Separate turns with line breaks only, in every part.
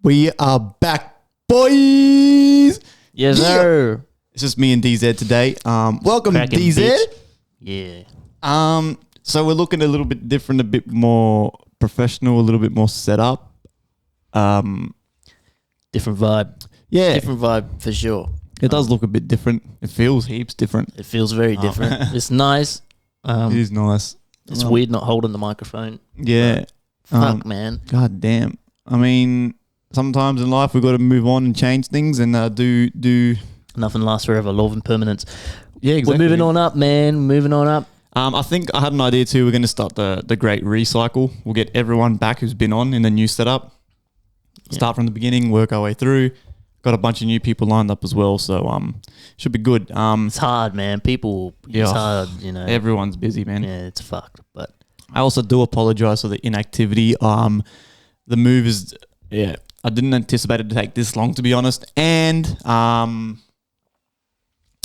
We are back, boys.
Yes, sir.
It's just me and DZ today. Welcome,
Cracking
DZ.
bitch. Yeah.
So we're looking a little bit different, a bit more professional, a little bit more set up.
Different vibe.
Yeah,
Different vibe for sure.
it does look a bit different. It feels heaps different.
It feels very different. It's nice.
It is nice.
It's weird not holding the microphone.
Yeah.
Fuck, man.
God damn. I mean, sometimes in life we've got to move on and change things and do.
Nothing lasts forever. Law of impermanence.
Yeah, exactly.
We're moving on up, man. Moving on up.
I think I had an idea too. We're going to start the great recycle. We'll get everyone back who's been on in the new setup. Start from the beginning, work our way through. Got a bunch of new people lined up as well, so should be good.
It's hard, man. It's hard, you know.
Everyone's busy, man.
Yeah, it's fucked. But
I also do apologize for the inactivity. The move is, I didn't anticipate it to take this long, to be honest. And now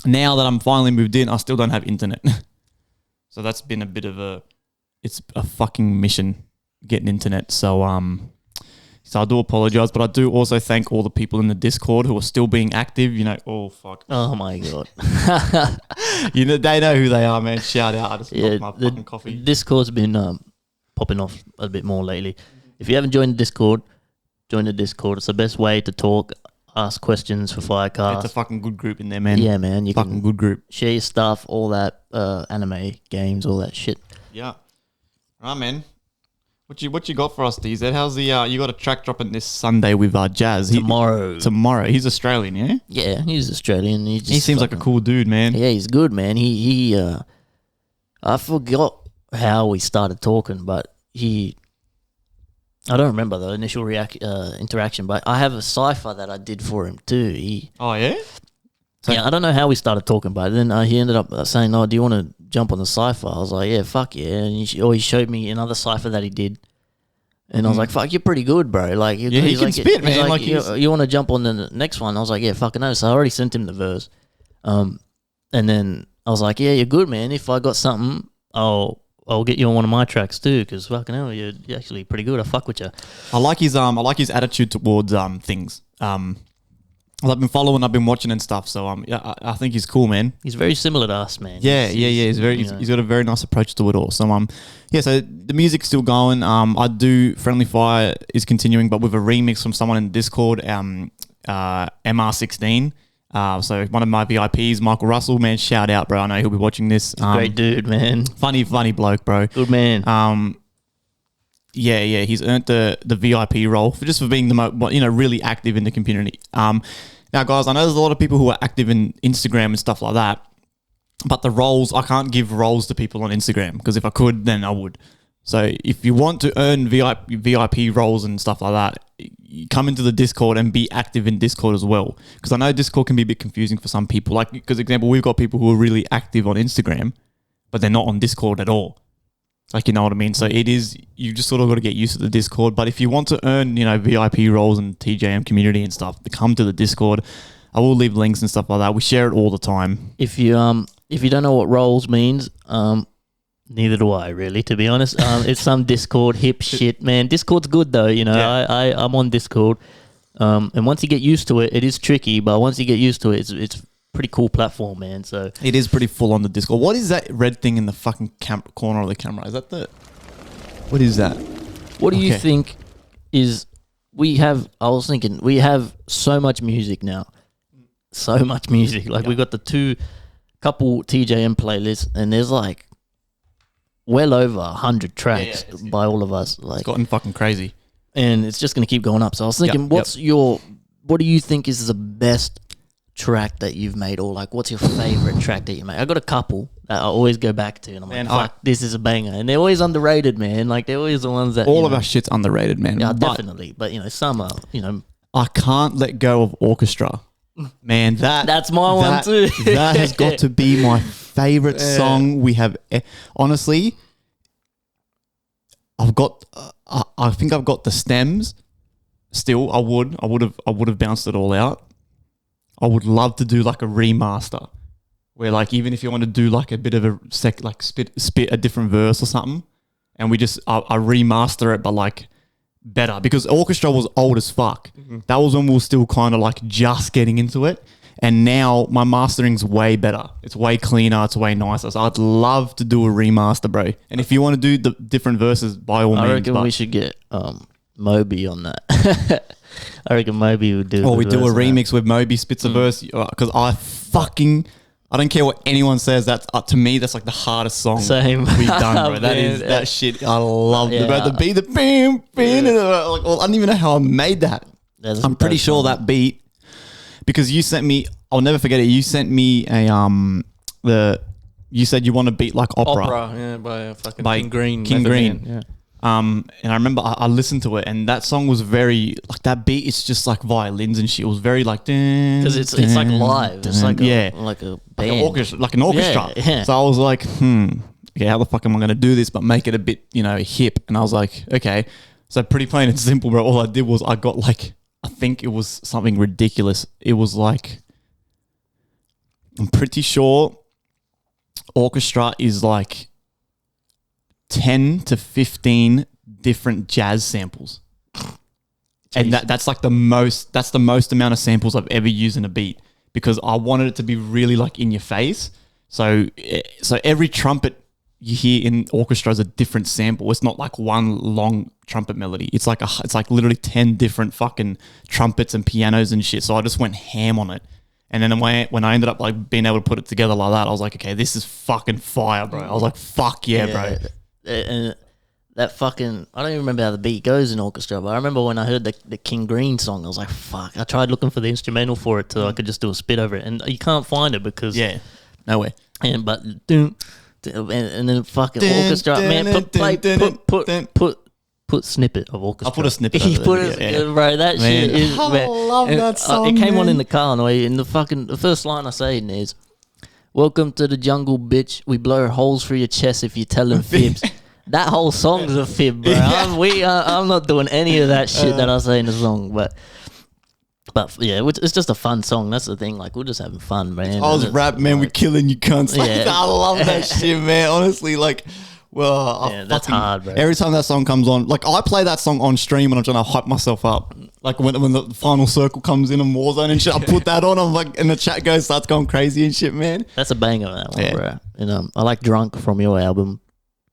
that I'm finally moved in, I still don't have internet. So that's been a bit of it's a fucking mission getting internet. So I do apologize, but I do also thank all the people in the Discord who are still being active. You know, oh fuck.
oh my god.
You know, they know who they are, man. Shout out. I just knocked my fucking coffee.
Discord's been popping off a bit more lately. If you haven't joined the Discord, join the Discord. It's the best way to talk, ask questions for FireCast.
It's a fucking good group in there, man.
Yeah, man. You
fucking
can
good group.
share your stuff, all that anime, games, all that shit.
Yeah. Right, man. What you got for us, DZ? How's the you got a track dropping this Sunday with Jazz? Tomorrow. He's Australian, yeah?
Yeah, he's Australian.
He seems like a cool dude, man.
Yeah, he's good, man. He I forgot how we started talking, but I don't remember the initial interaction, but I have a cipher that I did for him too.
Oh, yeah?
Yeah, I don't know how we started talking, but then he ended up saying, "Oh, do you want to jump on the cipher?" I was like, "Yeah, fuck yeah!" And he showed me another cipher that he did, and I was like, "Fuck, you're pretty good, bro." Like,
yeah, he can spit, man.
Like, you want to jump on the next one? I was like, "Yeah, fucking no." So I already sent him the verse, and then I was like, "Yeah, you're good, man. If I got something, I'll get you on one of my tracks too, because fucking hell, you're actually pretty good. I fuck with you."
I like his attitude towards things. I've been following, I've been watching and stuff. So yeah, I think he's cool, man.
He's very similar to us, man.
Yeah. He's got a very nice approach to it all. So so the music's still going. I do Friendly Fire is continuing, but with a remix from someone in the Discord, MR16. So one of my VIPs, Michael Russell, man, shout out, bro. I know he'll be watching this.
Great dude, man.
Funny bloke, bro.
Good man.
Yeah, he's earned the VIP role for being the really active in the community. Now, guys, I know there's a lot of people who are active in Instagram and stuff like that, but the roles, I can't give roles to people on Instagram, because if I could, then I would. So if you want to earn VIP roles and stuff like that, you come into the Discord and be active in Discord as well, because I know Discord can be a bit confusing for some people. Like, because example, we've got people who are really active on Instagram, but they're not on Discord at all. Like, you know what I mean? So you just sort of got to get used to the Discord. But if you want to earn, VIP roles in TJM community and stuff, come to the Discord. I will leave links and stuff like that. We share it all the time.
If you don't know what roles means, neither do I really, to be honest. It's some Discord hip shit, man. Discord's good though, Yeah. I'm on Discord, and once you get used to it, it is tricky. But once you get used to it, it's pretty cool platform, man. So
it is pretty full on the Discord. What is that red thing in the fucking corner of the camera? Is that what is that?
What do you think we have so much music now. So much music. Like, we got the couple TJM playlists, and there's like well over 100 tracks by all of us. Like,
it's gotten fucking crazy.
And it's just gonna keep going up. So I was thinking, what do you think is the best track that you've made, or like what's your favorite track that you made? I got a couple that I always go back to, and I'm like, fuck, this is a banger, and they're always underrated, man. Like, they're always the ones that
all of our shit's underrated, man.
Yeah, definitely. But some are,
I can't let go of Orchestra, man.
That's my one too.
That has got to be my favorite song we have. Honestly, I think I've got the stems. Still, I would have bounced it all out. I would love to do like a remaster where, like, even if you want to do like a bit of a spit a different verse or something, and I remaster it, but like better because Orchestra was old as fuck. That was when we were still kind of like just getting into it. And now my mastering's way better. It's way cleaner. It's way nicer. So I'd love to do a remaster, bro. And if you want to do the different verses, by all means.
I reckon we should get Moby on that. I reckon Moby would do.
Or we do a remix with Moby spits a verse because I don't care what anyone says. That's to me. That's like the hardest song we've done, bro. That shit. I love it, bro. The beat, the bam, bam. Like, I don't even know how I made that. I'm pretty sure that beat. Because you sent me, I'll never forget it. You sent me you said you want to beat like opera.
By King Green.
King Green.
Yeah.
And I remember I listened to it, and that song was very like that beat. It's just like violins and shit. It was very like
because it's like live. It's like a band.
like an orchestra.
Yeah.
So I was like, okay, how the fuck am I going to do this, but make it a bit hip? And I was like, okay. So pretty plain and simple, bro. All I did was I got like. I think it was something ridiculous. It was like, I'm pretty sure Orchestra is like 10 to 15 different jazz samples. And that's like the most amount of samples I've ever used in a beat because I wanted it to be really like in your face. So every trumpet you hear in Orchestra is a different sample. It's not like one long trumpet melody. It's like literally 10 different fucking trumpets and pianos and shit. So I just went ham on it. And then when I ended up like being able to put it together like that, I was like, okay, this is fucking fire, bro. I was like, fuck yeah, bro.
And that fucking, I don't even remember how the beat goes in Orchestra, but I remember when I heard the King Green song, I was like, fuck. I tried looking for the instrumental for it so I could just do a spit over it. And you can't find it because...
Yeah, nowhere.
And then fucking Orchestra, man, put snippet of Orchestra.
I'll put a snippet.
Bro, that shit is.
I love that song.
It came on in the car, and the first line I say in is, "Welcome to the jungle, bitch. We blow holes through your chest if you telling fibs." That whole song's a fib, bro. I'm not doing any of that shit that I say in the song, but yeah, it's just a fun song. That's the thing. Like, we're just having fun, man.
I was rap, man. We're killing you cunts. Like, I love that shit, man. Honestly, like,
that's hard, bro.
Every time that song comes on, like, I play that song on stream when I'm trying to hype myself up. Like, when the final circle comes in Warzone and shit, I put that on. I'm like, and the chat starts going crazy and shit, man.
That's a banger, that one, bro. And I like Drunk from your album.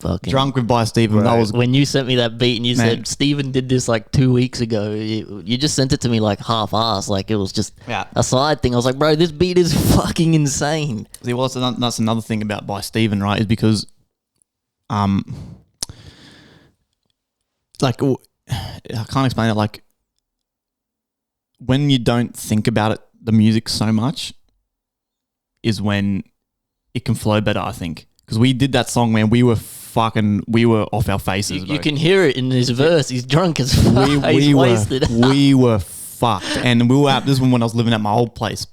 Fucking
Drunk with By Steven. That was
when you sent me that beat and you said Steven did this like 2 weeks ago. You just sent it to me like half-assed, like it was just a side thing. I was like, bro, this beat is fucking insane.
See, well, that's another thing about By Steven, right? Is because, like, I can't explain it. Like, when you don't think about it, the music so much, is when it can flow better. I think because we did that song, man. We were off our faces.
You can hear it in his verse. He's drunk as fuck. He's wasted.
We were fucked. And we were out. This was when I was living at my old place.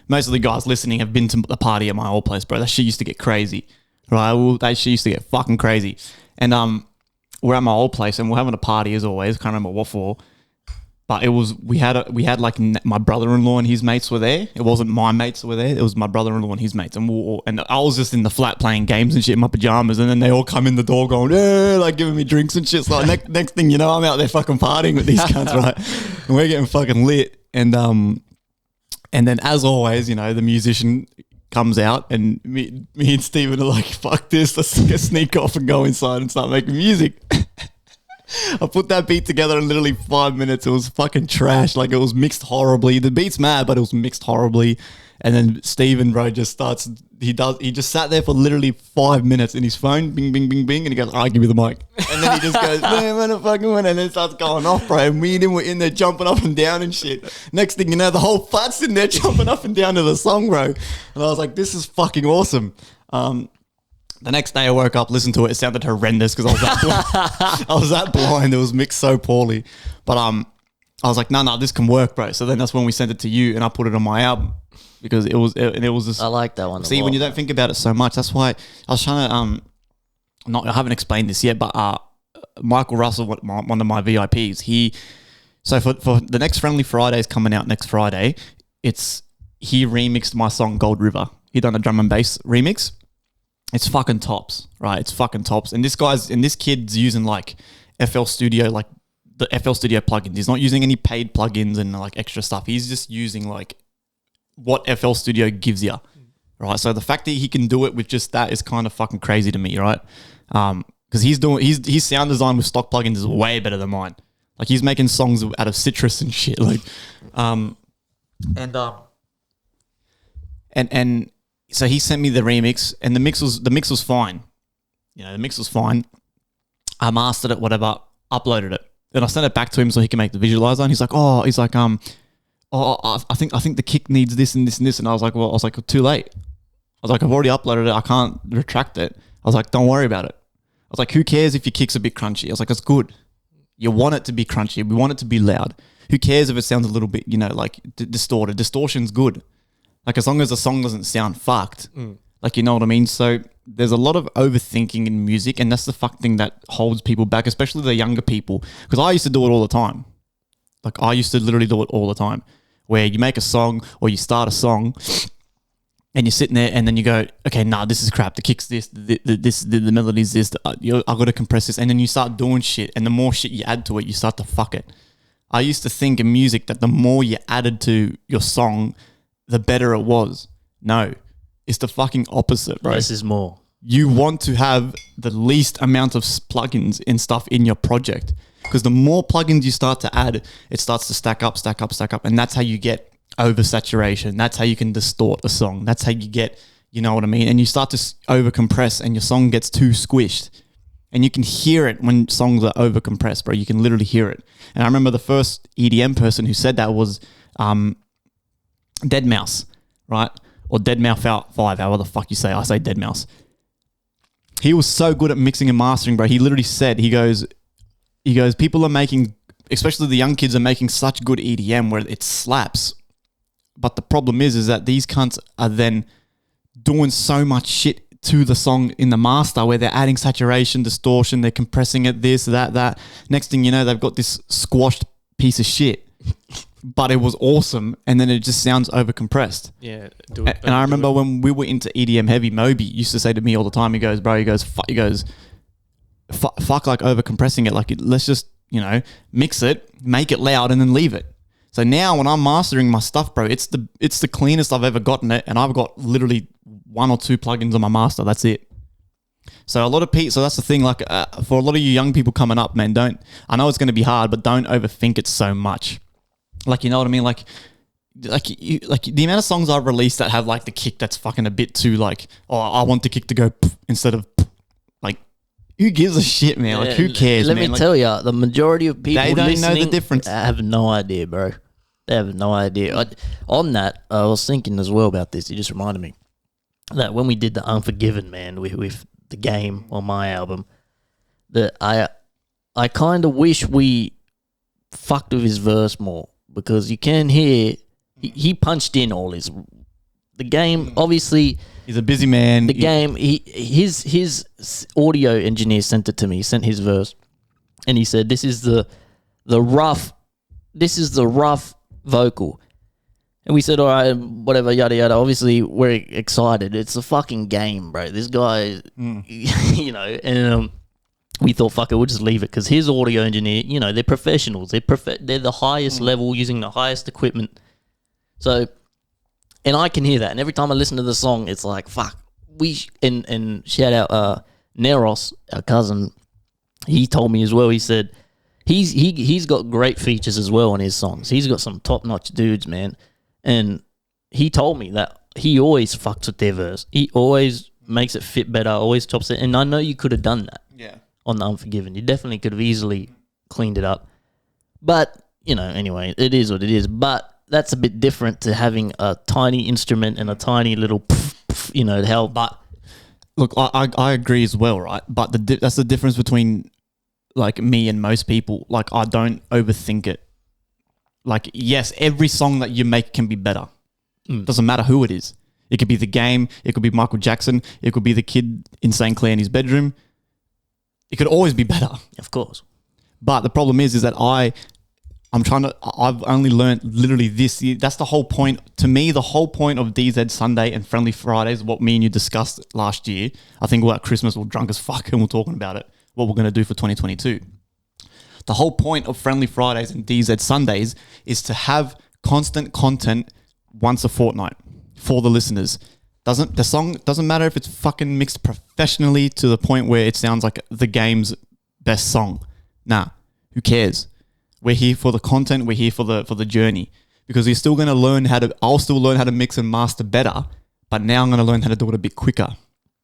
Most of the guys listening have been to the party at my old place, bro. That shit used to get crazy, right? That shit used to get fucking crazy. And we're at my old place and we're having a party as always. Can't remember what for. But it was we had like my brother-in-law and his mates were there. It wasn't my mates that were there. It was my brother-in-law and his mates, and I was just in the flat playing games and shit in my pajamas. And then they all come in the door going, "Yeah," like giving me drinks and shit. So like next thing you know, I'm out there fucking partying with these cunts, right? And we're getting fucking lit. And then as always, the musician comes out, and me and Steven are like, "Fuck this! Let's sneak off and go inside and start making music." I put that beat together in literally 5 minutes. It was fucking trash. Like, it was mixed horribly. The beat's mad, but it was mixed horribly. And then Steven, bro, just starts, he just sat there for literally 5 minutes in his phone, bing, bing, bing, bing, and he goes, all right, give me the mic. And then he just goes, man, fucking win, and then starts going off, bro. And me and him were in there jumping up and down and shit. Next thing you know, the whole flat's in there jumping up and down to the song, bro. And I was like, this is fucking awesome. The next day I woke up, listened to it. It sounded horrendous because I was that blind. It was mixed so poorly. But I was like, no, this can work, bro. So then that's when we sent it to you and I put it on my album because it was just.
I like that one.
See, when you don't think about it so much, that's why I was trying to I haven't explained this yet, but Michael Russell, one of my VIPs, so for the next Friendly Fridays coming out next Friday, he remixed my song Gold River. He done a drum and bass remix. It's fucking tops, right? It's fucking tops. And this kid's using like FL Studio, like the FL Studio plugins. He's not using any paid plugins and like extra stuff. He's just using like what FL Studio gives you, right? So the fact that he can do it with just that is kind of fucking crazy to me, right? Because his sound design with stock plugins is way better than mine. Like he's making songs out of citrus and shit. Like, and so he sent me the remix, and the mix was fine. You know, the mix was fine. I mastered it, whatever, uploaded it. Then I sent it back to him so he can make the visualizer. And he's like, I think the kick needs this and this and this. And I was like, too late. I was like, I've already uploaded it. I can't retract it. I was like, don't worry about it. I was like, who cares if your kick's a bit crunchy? I was like, it's good. You want it to be crunchy. We want it to be loud. Who cares if it sounds a little bit, you know, like distorted? Distortion's good. Like as long as the song doesn't sound fucked. Like, you know what I mean? So there's a lot of overthinking in music, and that's the fuck thing that holds people back, especially the younger people. Because I used to do it all the time. Like I used to literally do it all the time, where you make a song or you start a song and you're sitting there and then you go, okay, nah, this is crap. The kick's this, the melody's this. I've got to compress this. And then you start doing shit, and the more shit you add to it, you start to fuck it. I used to think in music that the more you added to your song, the better it was. No. It's the fucking opposite, bro.
Less is more.
You want to have the least amount of plugins and stuff in your project, because the more plugins you start to add, it starts to stack up. And that's how you get oversaturation. That's how you can distort a song. That's how you get, you know what I mean? And you start to over-compress, and your song gets too squished. And you can hear it when songs are over-compressed, bro. You can literally hear it. And I remember the first EDM person who said that was Deadmau5, right? Or Deadmau5, however the fuck you say. I say Deadmau5. He was so good at mixing and mastering, bro. He literally said, he goes, people are making, especially the young kids, are making such good EDM where it slaps. But the problem is that these cunts are then doing so much shit to the song in the master, where they're adding saturation, distortion, they're compressing it, this, that. Next thing you know, they've got this squashed piece of shit. But it was awesome, and then it just sounds over-compressed.
Yeah,
and I remember when we were into EDM heavy, Moby used to say to me all the time, he goes, fuck like over-compressing it. Like, let's just, you know, mix it, make it loud, and then leave it. So now when I'm mastering my stuff, bro, it's the cleanest I've ever gotten it, and I've got literally 1 or 2 plugins on my master. That's it. So a lot of people, so that's the thing, like for a lot of you young people coming up, man, I know it's going to be hard, but don't overthink it so much. Like, you know what I mean? Like the amount of songs I've released that have like the kick that's fucking a bit too like, oh, I want the kick to go instead of like, who gives a shit, man? Like, who cares,
Let
man?
me tell you, the majority of people
they don't know the difference.
have no idea, bro. They have no idea. On that, I was thinking as well about this. You just reminded me that when we did the Unforgiven, man, with the game on my album, that I kind of wish we fucked with his verse more, because you can hear he punched in all the game. Obviously,
he's a busy man.
The game, his audio engineer sent it to me. He sent his verse, and he said, "This is the rough vocal." And we said, all right, whatever, yada yada. Obviously, we're excited. It's a fucking game, bro. This guy, you know, and we thought, fuck it, we'll just leave it, because his audio engineer, you know, they're professionals. They're the highest level, using the highest equipment. So, and I can hear that. And every time I listen to the song, it's like, fuck. And shout out Neros, our cousin. He told me as well. He said he's got great features as well on his songs. He's got some top notch dudes, man. And he told me that he always fucks with their verse. He always makes it fit better. Always chops it. And I know you could have done that.
Yeah.
On the Unforgiven, you definitely could have easily cleaned it up. But, you know, anyway, it is what it is. But that's a bit different to having a tiny instrument and a tiny little, you know, hell.
But look, I agree as well, right? But that's the difference between like me and most people. Like, I don't overthink it. Like, yes, every song that you make can be better. Doesn't matter who it is. It could be the game. It could be Michael Jackson. It could be the kid in St. Clair in his bedroom. It could always be better.
Of course.
But the problem is that I've only learned literally this year. That's the whole point. To me, the whole point of DZ Sunday and Friendly Fridays, what me and you discussed last year, I think we're at Christmas, we're drunk as fuck and we're talking about it, what we're going to do for 2022. The whole point of Friendly Fridays and DZ Sundays is to have constant content once a fortnight for the listeners. The song doesn't matter if it's fucking mixed professionally to the point where it sounds like the game's best song. Nah, who cares? We're here for the content. We're here for the journey, because you're still going to learn I'll still learn how to mix and master better, but now I'm going to learn how to do it a bit quicker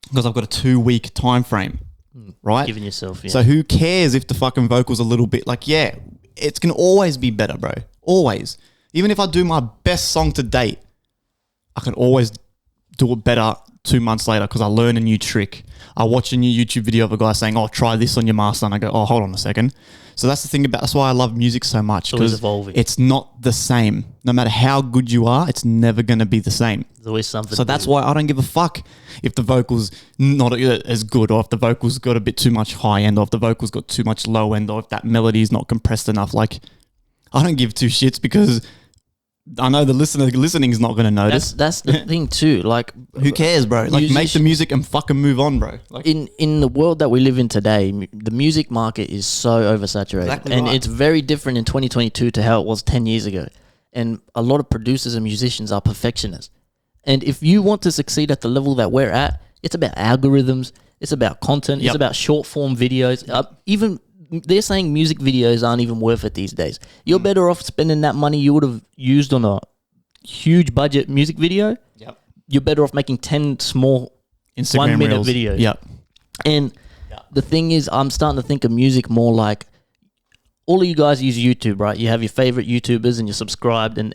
because I've got a 2-week time frame, right?
Giving yourself, yeah.
So who cares if the fucking vocal's a little bit like, yeah, it's going to always be better, bro. Always. Even if I do my best song to date, I can always do it better 2 months later because I learn a new trick. I watch a new YouTube video of a guy saying, oh, try this on your master. And I go, oh, hold on a second. So that's the thing that's why I love music so much.
It's always evolving.
It's not the same. No matter how good you are, it's never going to be the same.
There's always something.
So that's why I don't give a fuck if the vocal's not as good, or if the vocal's got a bit too much high end, or if the vocal's got too much low end, or if that melody is not compressed enough. Like, I don't give two shits because I know the listening is not going to notice.
That's the thing too. Like,
who cares, bro? Like, make the music and fucking move on, bro. Like,
in the world that we live in today, the music market is so oversaturated,
exactly
and
right.
it's very different in 2022 to how it was 10 years ago. And a lot of producers and musicians are perfectionists. And if you want to succeed at the level that we're at, it's about algorithms. It's about content. It's about short form videos. Even they're saying music videos aren't even worth it these days. You're better off spending that money you would have used on a huge budget music video.
Yep.
You're better off making 10 small
Instagram
1 minute
reels.
videos.
Yep.
And the thing is, I'm starting to think of music more like, all of you guys use YouTube, right? You have your favorite YouTubers and you're subscribed, and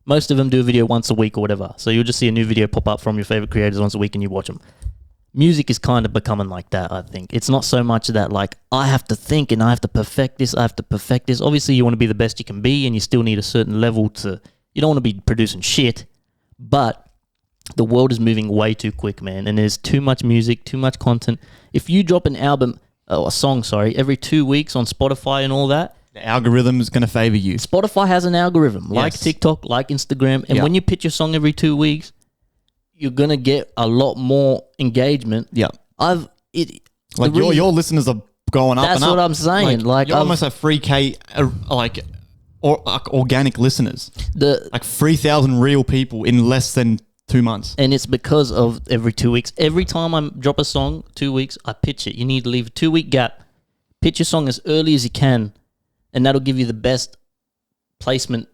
most of them do a video once a week or whatever. So you'll just see a new video pop up from your favorite creators once a week and you watch them. Music is kind of becoming like that, I think. It's not so much that, like, I have to think and I have to perfect this, Obviously, you want to be the best you can be, and you still need a certain level you don't want to be producing shit, but the world is moving way too quick, man, and there's too much music, too much content. If you drop a song, every 2 weeks on Spotify and all that,
the algorithm is going to favor you.
Spotify has an algorithm, like TikTok, like Instagram, and when you pitch your song every 2 weeks, you're going to get a lot more engagement.
Yeah.
Your
listeners are going up and up.
That's what I'm saying. Like
you're almost a 3K, organic listeners. 3,000 real people in less than 2 months.
And it's because of every 2 weeks. Every time I drop a song, 2 weeks, I pitch it. You need to leave a 2 week gap. Pitch your song as early as you can, and that'll give you the best placement,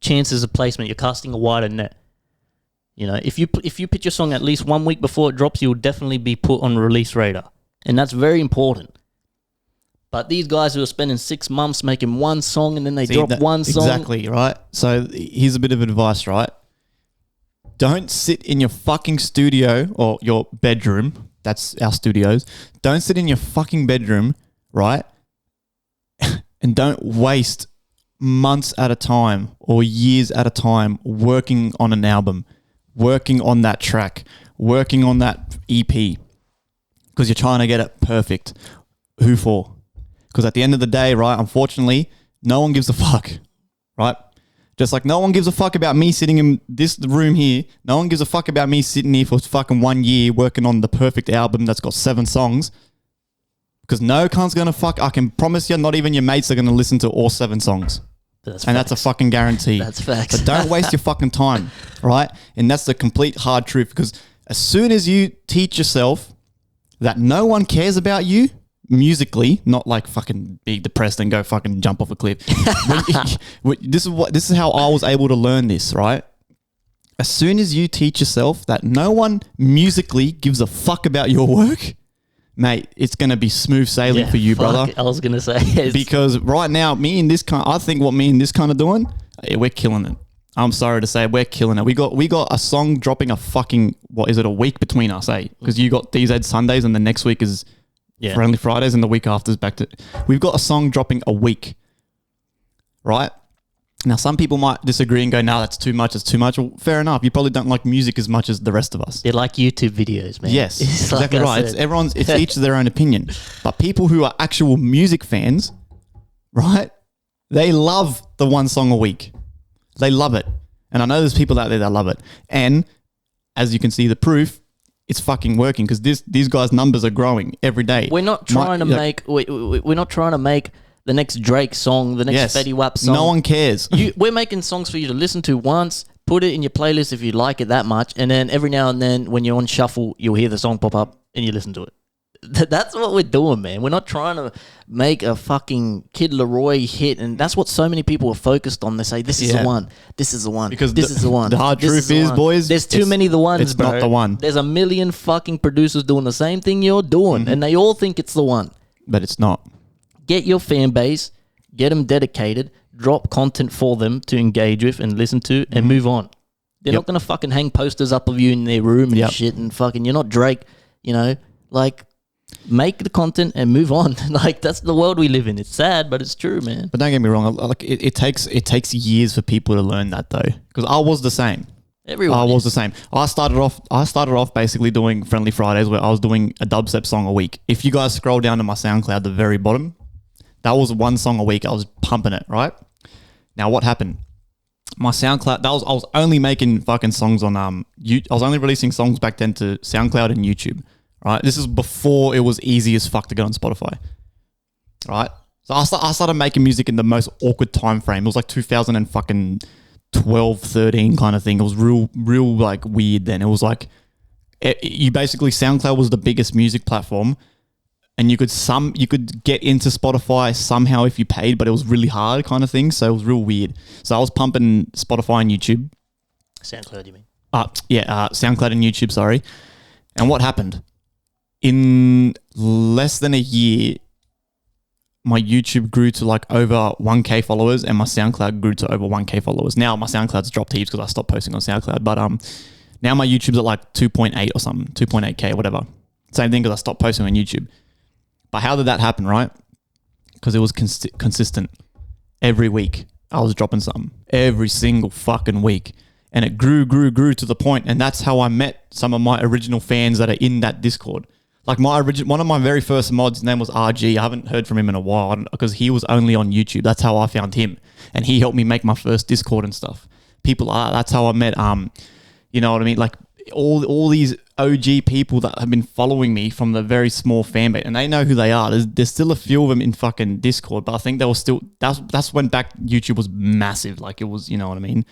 chances of placement. You're casting a wider net. If you pitch your song at least 1 week before it drops, you'll definitely be put on release radar. And that's very important. But these guys who are spending 6 months making one song and then they drop one song.
Exactly, right? So here's a bit of advice, right? Don't sit in your fucking studio or your bedroom. That's our studios. Don't sit in your fucking bedroom, right? And don't waste months at a time or years at a time working on an album, working on that track, working on that EP, because you're trying to get it perfect. Who for? Because at the end of the day, right, unfortunately, no one gives a fuck, right? Just like no one gives a fuck about me sitting in this room here. No one gives a fuck about me sitting here for fucking 1 year working on the perfect album that's got 7 songs. Because no cunt's going to fuck. I can promise you, not even your mates are going to listen to all 7 songs. That's a fucking guarantee.
That's facts.
But don't waste your fucking time, right? And that's the complete hard truth, because as soon as you teach yourself that no one cares about you musically, not like fucking be depressed and go fucking jump off a cliff. This is how I was able to learn this, right? As soon as you teach yourself that no one musically gives a fuck about your work, mate, it's going to be smooth sailing for you, brother.
I was going to say.
Because right now, I think what me and this kind of doing, we're killing it. I'm sorry to say, we're killing it. We got a song dropping a fucking, a week between us, eh? Because you got DZ Sundays and the next week is Friendly Fridays and the week after is back to... We've got a song dropping a week, right? Now, some people might disagree and go, no, that's too much, it's too much. Well, fair enough. You probably don't like music as much as the rest of us.
They like YouTube videos, man.
Yes, exactly right. It's each their own opinion. But people who are actual music fans, right, they love the one song a week. They love it. And I know there's people out there that love it. And as you can see, the proof, it's fucking working because these guys' numbers are growing every day.
We're not trying to make we're not trying to make the next Drake song, the next Fetty Wap song.
No one cares.
We're making songs for you to listen to once, put it in your playlist if you like it that much, and then every now and then when you're on shuffle, you'll hear the song pop up and you listen to it. That's what we're doing, man. We're not trying to make a fucking Kid Laroi hit, and that's what so many people are focused on. They say, this is the one, this is the one,
because
this is the one.
The hard truth is, boys,
there's too many the ones,
it's
bro.
not the one.
There's a million fucking producers doing the same thing you're doing, and they all think it's the one.
But it's not.
Get your fan base, get them dedicated, drop content for them to engage with and listen to, and move on. They're not going to fucking hang posters up of you in their room and shit, and fucking, you're not Drake, you know, like... Make the content and move on. Like, that's the world we live in. It's sad, but it's true, man.
But don't get me wrong. Like it takes years for people to learn that though, because I was the same.
Everyone
was the same. I started off basically doing Friendly Fridays where I was doing a dubstep song a week. If you guys scroll down to my SoundCloud, the very bottom, that was one song a week. I was pumping it, right? Now what happened? My SoundCloud, I was only making fucking songs on I was only releasing songs back then to SoundCloud and YouTube. Right, this is before it was easy as fuck to get on Spotify. Right, so I started making music in the most awkward time frame. It was like 2012, 13 kind of thing. It was real like weird then. It was like you basically SoundCloud was the biggest music platform, and you could get into Spotify somehow if you paid, but it was really hard kind of thing. So it was real weird. So I was pumping Spotify and YouTube.
SoundCloud, you mean?
SoundCloud and YouTube. Sorry. And what happened? In less than a year, my YouTube grew to like over 1K followers and my SoundCloud grew to over 1K followers. Now my SoundCloud's dropped heaps because I stopped posting on SoundCloud. But now my YouTube's at like 2.8 or something, 2.8K, whatever. Same thing because I stopped posting on YouTube. But how did that happen, right? Because it was consistent. Every week I was dropping something. Every single fucking week. And it grew to the point, and that's how I met some of my original fans that are in that Discord. Like one of my very first mods, his name was RG. I haven't heard from him in a while because he was only on YouTube. That's how I found him, and he helped me make my first Discord and stuff. That's how I met. You know what I mean? Like all these OG people that have been following me from the very small fan base, and they know who they are. There's still a few of them in fucking Discord, but I think they were still. That's when back YouTube was massive. Like it was, you know what I mean?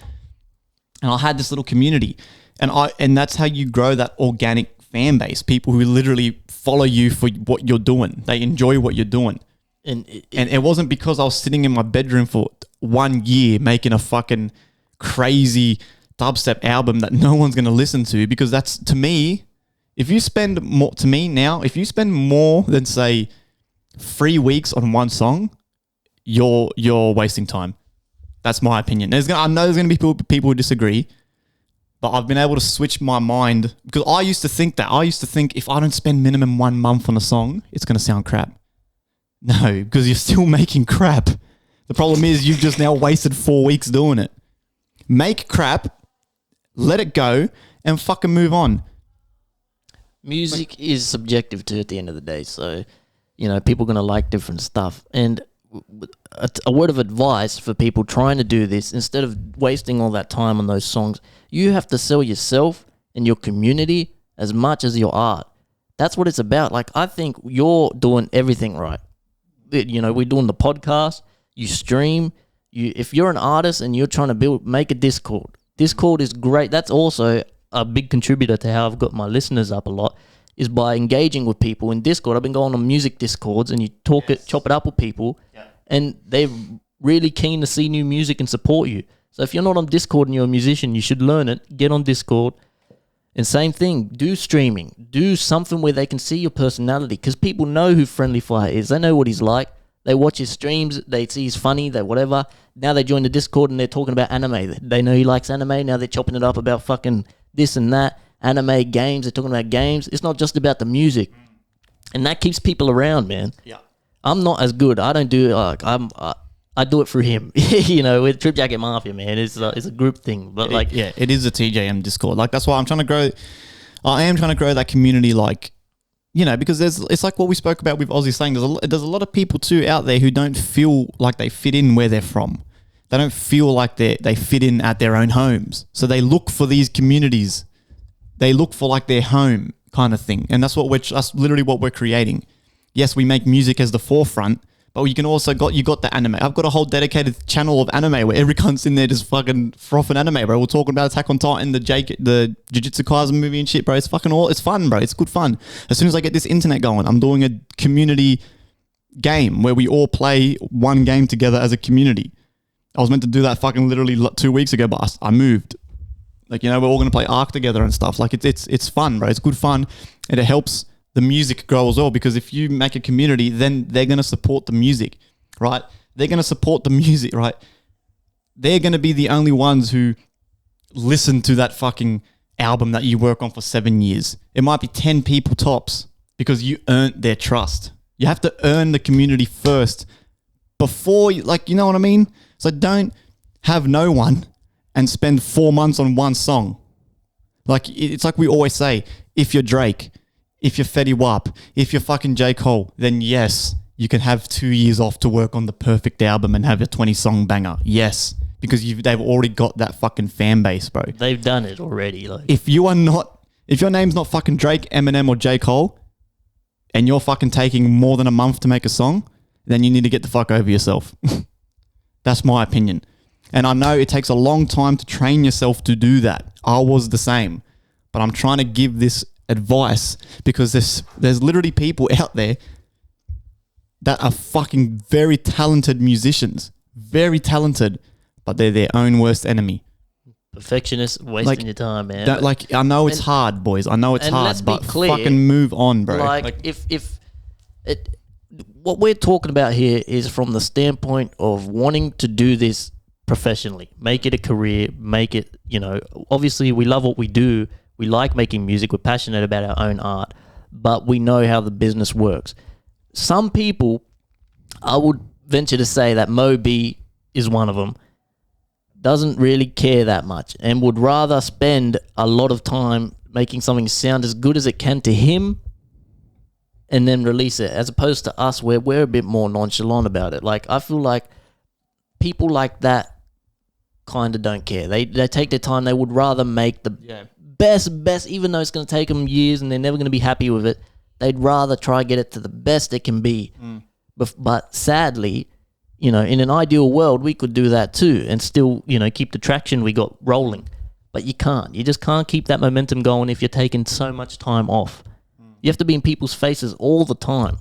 And I had this little community, and that's how you grow that organic fan base. People who literally follow you for what you're doing. They enjoy what you're doing. And it wasn't because I was sitting in my bedroom for 1 year making a fucking crazy dubstep album that no one's going to listen to, because that's, to me, if you spend more than say 3 weeks on one song, you're wasting time. That's my opinion. I know there's going to be people who disagree, but I've been able to switch my mind, because I used to think if I don't spend minimum 1 month on a song, it's going to sound crap. No, because you're still making crap. The problem is you've just now wasted 4 weeks doing it. Make crap, let it go, and fucking move on.
Music is subjective too at the end of the day. So, you know, people are going to like different stuff. And a word of advice for people trying to do this, instead of wasting all that time on those songs, you have to sell yourself and your community as much as your art. That's what it's about. Like, I think you're doing everything right. You know, we're doing the podcast, you stream, if you're an artist and you're trying to make a Discord. Discord is great. That's also a big contributor to how I've got my listeners up a lot, is by engaging with people in Discord. I've been going on music Discords, and you chop it up with people, and they're really keen to see new music and support you. So if you're not on Discord and you're a musician, you should learn it. Get on Discord. And same thing, do streaming. Do something where they can see your personality, because people know who Friendly Fire is. They know what he's like. They watch his streams. They see he's funny. They whatever. Now they join the Discord and they're talking about anime. They know he likes anime. Now they're chopping it up about fucking this and that. Anime, games. They're talking about games. It's not just about the music. And that keeps people around, man.
Yeah.
I'm not as good. I don't do it like I do it for him. You know, with Trip Jacket Mafia, man. It's a group thing. But
it is a TJM Discord. Like, that's why I'm trying to grow. I am trying to grow that community, like, you know, because it's like what we spoke about with Aussie Slang. There's a lot of people too out there who don't feel like they fit in where they're from. They don't feel like they fit in at their own homes. So they look for these communities. They look for like their home, kind of thing. And that's literally what we're creating. Yes, we make music as the forefront, but you can also you got the anime. I've got a whole dedicated channel of anime where every cunt's in there just fucking frothing anime, bro. We're talking about Attack on Titan, the Jujutsu Kaisen movie and shit, bro. It's fucking it's fun, bro. It's good fun. As soon as I get this internet going, I'm doing a community game where we all play one game together as a community. I was meant to do that fucking literally 2 weeks ago, but I moved. Like, we're all going to play Ark together and stuff. Like, it's fun, bro. It's good fun. And it helps the music grow as well, because if you make a community, then they're going to support the music, right? They're going to support the music, right? They're going to be the only ones who listen to that fucking album that you work on for 7 years. It might be 10 people tops because you earned their trust. You have to earn the community first before you, like, you know what I mean? So don't have no one and spend 4 months on one song. Like, it's like we always say, if you're Drake, if you're Fetty Wap, if you're fucking J. Cole, then yes, you can have 2 years off to work on the perfect album and have a 20-song banger. Yes, because they've already got that fucking fan base, bro.
They've done it already. Like,
if your name's not fucking Drake, Eminem, or J. Cole, and you're fucking taking more than a month to make a song, then you need to get the fuck over yourself. That's my opinion. And I know it takes a long time to train yourself to do that. I was the same. But I'm trying to give this advice because there's literally people out there that are fucking very talented musicians. Very talented. But they're their own worst enemy.
Perfectionist, wasting your time, man.
I know it's hard, boys. I know it's hard, but fucking move on, bro.
What we're talking about here is from the standpoint of wanting to do this professionally, make it a career, make it, obviously we love what we do. We like making music. We're passionate about our own art, but we know how the business works. Some people, I would venture to say that Moby is one of them, doesn't really care that much and would rather spend a lot of time making something sound as good as it can to him and then release it, as opposed to us where we're a bit more nonchalant about it. Like, I feel like people like that kind of don't care. They take their time. They would rather make the best, even though it's going to take them years and they're never going to be happy with it. They'd rather try get it to the best it can be. But sadly, in an ideal world, we could do that too and still, keep the traction we got rolling. But you can't. You just can't keep that momentum going if you're taking so much time off. You have to be in people's faces all the time.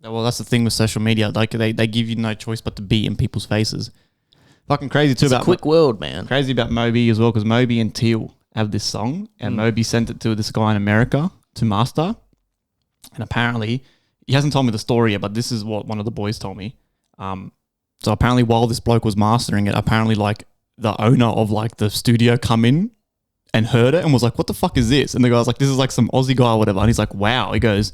Well, that's the thing with social media. Like, they give you no choice but to be in people's faces. Fucking crazy too.
It's a quick world, man.
Crazy about Moby as well, because Moby and Teal have this song, and Moby sent it to this guy in America to master. And apparently, he hasn't told me the story yet, but this is what one of the boys told me. So apparently, while this bloke was mastering it, apparently, like, the owner of, like, the studio come in and heard it and was like, what the fuck is this? And the guy was like, this is like some Aussie guy or whatever. And he's like, wow. He goes,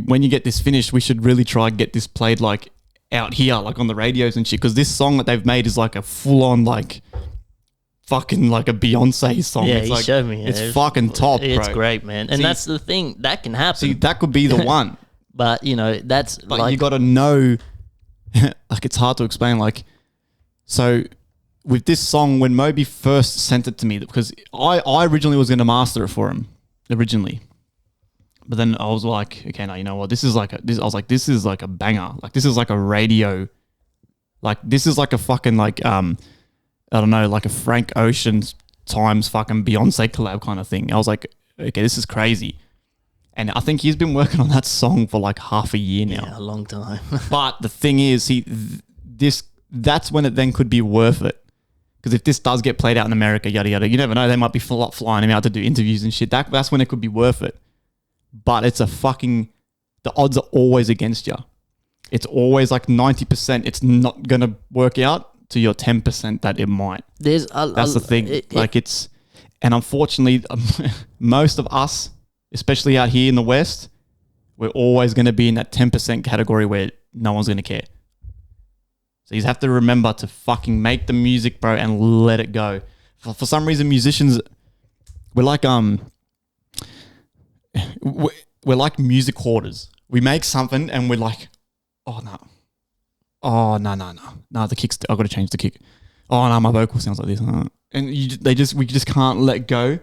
when you get this finished, we should really try and get this played, like, out here, like, on the radios and shit. Because this song that they've made is like a full-on, like, fucking like a Beyonce song.
Yeah,
it's
he
like,
showed me.
It's fucking top, bro.
It's great, man. And that's the thing. That can happen.
See, that could be the one.
But, that's
but
like...
you got to know... like, it's hard to explain. Like, so... with this song, when Moby first sent it to me, because I originally was going to master it for him, originally. But then I was like, okay, no, you know what? This is like a banger. Like, this is like a radio. Like, this is like a fucking, like, I don't know, like a Frank Ocean times fucking Beyonce collab kind of thing. I was like, okay, this is crazy. And I think he's been working on that song for like half a year now.
Yeah, a long time.
But the thing is, that's when it then could be worth it. Because if this does get played out in America, yada, yada, you never know. They might be flying him out to do interviews and shit. That's when it could be worth it. But it's the odds are always against you. It's always like 90% it's not going to work out to your 10% that it might. That's the thing. And unfortunately, most of us, especially out here in the West, we're always going to be in that 10% category where no one's going to care. So you have to remember to fucking make the music, bro, and let it go. For some reason, musicians, we're like music hoarders. We make something and we're like, oh no, the kick's. I've got to change the kick. Oh no, my vocal sounds like this, and we just can't let go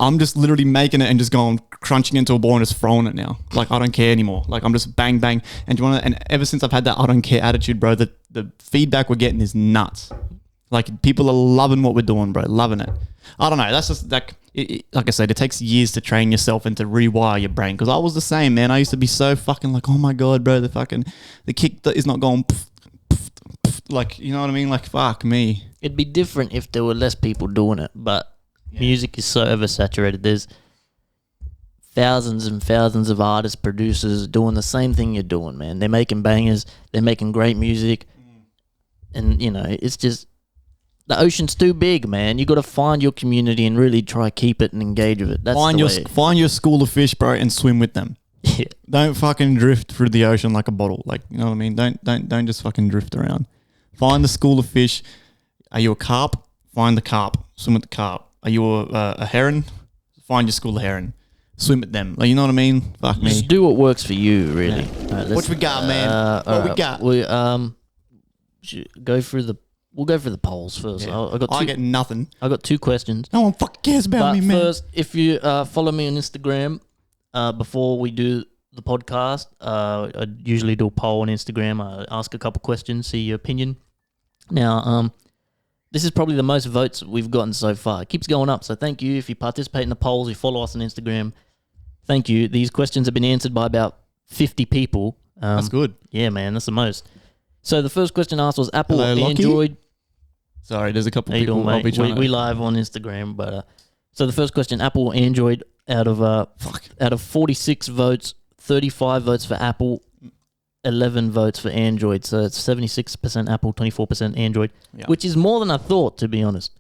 I'm just literally making it and just going crunching into a ball and just throwing it now. Like I don't care anymore. Like I'm just bang bang. And do you want to? And ever since I've had that I don't care attitude, bro, the feedback we're getting is nuts. Like people are loving what we're doing, bro, loving it. I don't know. That's just like like I said, it takes years to train yourself and to rewire your brain. Because I was the same, man. I used to be so fucking like, oh my god, bro, the kick is not going. Like, you know what I mean? Like, fuck me.
It'd be different if there were less people doing it, but music is so oversaturated. There's thousands and thousands of artists, producers doing the same thing you're doing, man. They're making bangers. They're making great music. And, you know, it's just... The ocean's too big, man. You got to find your community and really try keep it and engage with it. That's
find your school of fish, bro, and swim with them.
Yeah.
Don't fucking drift through the ocean like a bottle. Like, you know what I mean? Don't just fucking drift around. Find the school of fish. Are you a carp? Find the carp. Swim with the carp. Are you a heron? Find your school of heron. Swim with them. Like, you know what I mean? Fuck me.
Just do what works for you, really.
Yeah. Right, what we got, man? What we got?
We We'll go for the polls first.
Yeah. I get nothing.
I got 2 questions.
No one fucking cares about me, man.
But first, if you follow me on Instagram, before we do the podcast, I usually do a poll on Instagram. I ask a couple questions, see your opinion. Now, this is probably the most votes we've gotten so far. It keeps going up, so thank you. If you participate in the polls, you follow us on Instagram, thank you. These questions have been answered by about 50 people.
That's good.
Yeah, man, that's the most. So the first question asked was Apple
Hello,
or Android.
Sorry, there's a couple of
people.
I'll be trying
we live on Instagram, but so the first question: Apple or Android? Out of 46 votes, 35 votes for Apple, 11 votes for Android. So it's 76% Apple, 24% Android, which is more than I thought, to be honest.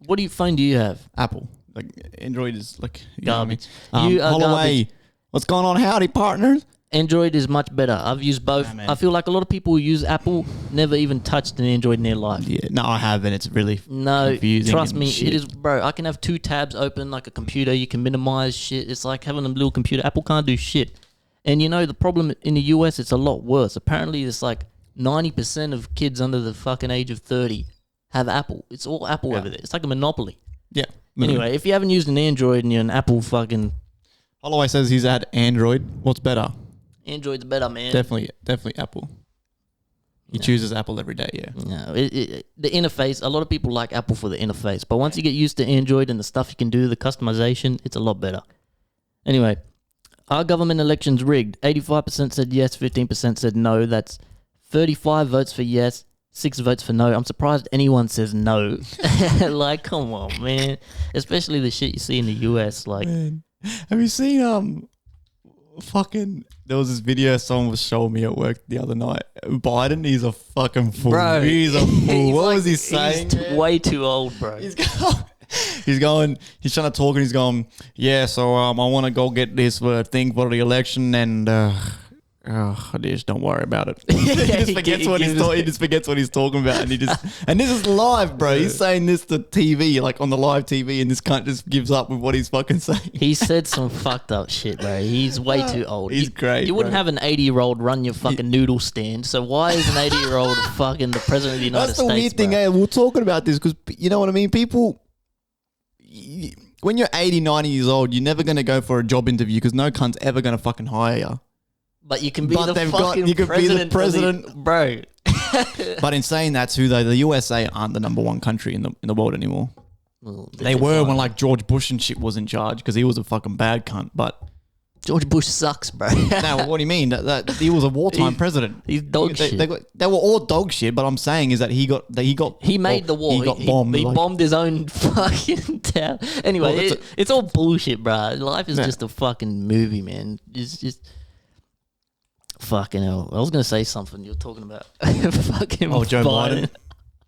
What phone do you have?
Apple. Like Android is like
garbage.
You are garbage. What's going on? Howdy, partners.
Android is much better. I've used both. I feel like a lot of people who use Apple never even touched an Android in their life.
Yeah, no, I haven't. It's really confusing.
Trust me, it is, bro. I can have 2 tabs open like a computer. You can minimize shit. It's like having a little computer. Apple can't do shit. And you know, the problem in the US, it's a lot worse. Apparently, it's like 90% of kids under the fucking age of 30 have Apple. It's all Apple over there. It's like a monopoly.
Yeah.
Anyway, if you haven't used an Android and you're an Apple fucking...
Holloway says he's had Android. What's better?
Android's better, man.
Definitely Apple. He chooses Apple every day, yeah.
No, the interface, a lot of people like Apple for the interface, but once you get used to Android and the stuff you can do, the customization, it's a lot better. Anyway, are government elections rigged? 85% said yes, 15% said no. That's 35 votes for yes, 6 votes for no. I'm surprised anyone says no. Like, come on, man. Especially the shit you see in the US. Like,
man. Have you seen there was this video someone was showing me at work the other night. Biden, he's a fucking fool. Bro, he's a fool. What was he saying?
He's way too old, bro.
He's trying to talk and he's going, yeah, so I want to go get this thing for the election and just don't worry about it. He just forgets what he's talking about and this is live, bro. He's saying this to TV, like on the live TV, and this cunt just gives up with what he's fucking saying.
He said some fucked up shit, bro. He's way too old.
He's great.
You wouldn't have an 80-year-old run your fucking noodle stand, so why is an 80-year-old fucking the president of the United States?
That's the weird thing, eh? We're talking about this because, you know what I mean? People... When you're 80, 90 years old, you're never going to go for a job interview because no cunt's ever going to fucking hire you.
But you can be the president, bro.
But in saying that too, though, the USA aren't the number 1 country in the world anymore. Well, they were when like George Bush and shit was in charge because he was a fucking bad cunt. But
George Bush sucks, bro.
No, what do you mean? That he was a wartime president.
He's dog shit.
They were all dog shit. But I'm saying is that he made
the war.
He got bombed.
He bombed his own fucking town. Anyway, it's all bullshit, bro. Life is just a fucking movie, man. It's just. Fucking hell. I was going to say something. You're talking about fucking
Joe Biden.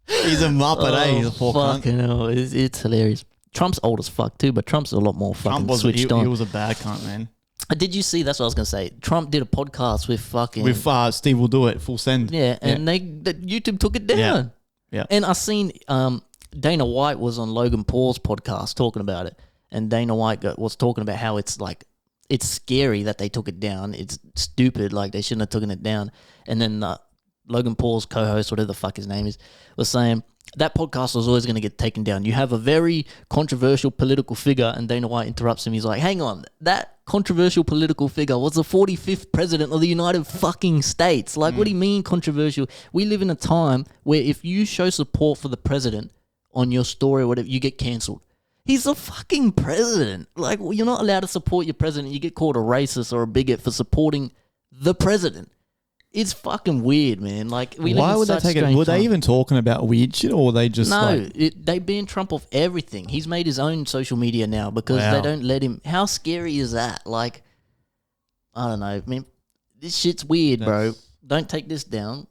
He's a muppet, eh? He's a poor
fucking
cunt.
hell. It's hilarious. Trump's old as fuck too, but Trump's a lot more fucking switched on.
He was a bad cunt, man.
Did you see? That's what I was going to say. Trump did a podcast with fucking...
With Steve Will Do It, Full Send.
Yeah, and YouTube took it down.
Yeah.
And I seen Dana White was on Logan Paul's podcast talking about it. And Dana White was talking about how it's like... It's scary that they took it down. It's stupid. Like, they shouldn't have taken it down. And then Logan Paul's co-host, whatever the fuck his name is, was saying that podcast was always going to get taken down. You have a very controversial political figure, and Dana White interrupts him. He's like, hang on, that controversial political figure was the 45th president of the United fucking States. Like, what do you mean controversial? We live in a time where if you show support for the president on your story or whatever, you get cancelled. He's a fucking president. Like, you're not allowed to support your president. You get called a racist or a bigot for supporting the president. It's fucking weird, man. Like,
why would they take it? Were they even talking about weird shit, or were they just
they banned Trump off everything. He's made his own social media now because they don't let him. How scary is that? Like, I don't know. I mean, this shit's weird, bro. Don't take this down.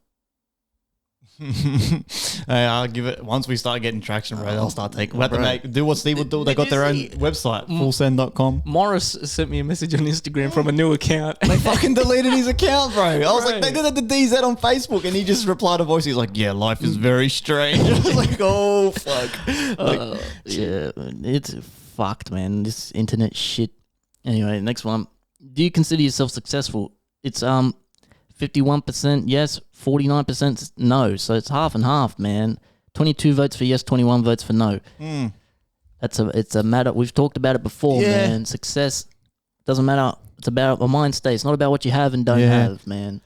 Hey, I'll give it once we start getting traction, bro. They'll start taking. We have to do what Steve would do. They got their own website, fullsend.com.
Morris sent me a message on Instagram from a new account.
They fucking deleted his account, bro. I was like, they did it to DZ on Facebook, and he just replied a voice. He's like, "Yeah, life is very strange." I was like, "Oh fuck."
Yeah, it's fucked, man. This internet shit. Anyway, next one. Do you consider yourself successful? It's 51% yes, 49% no. So it's half and half, man. 22 votes for yes, 21 votes for no. It's a matter. We've talked about it before, man. Success doesn't matter. It's about a mind state. It's not about what you have and don't have, man.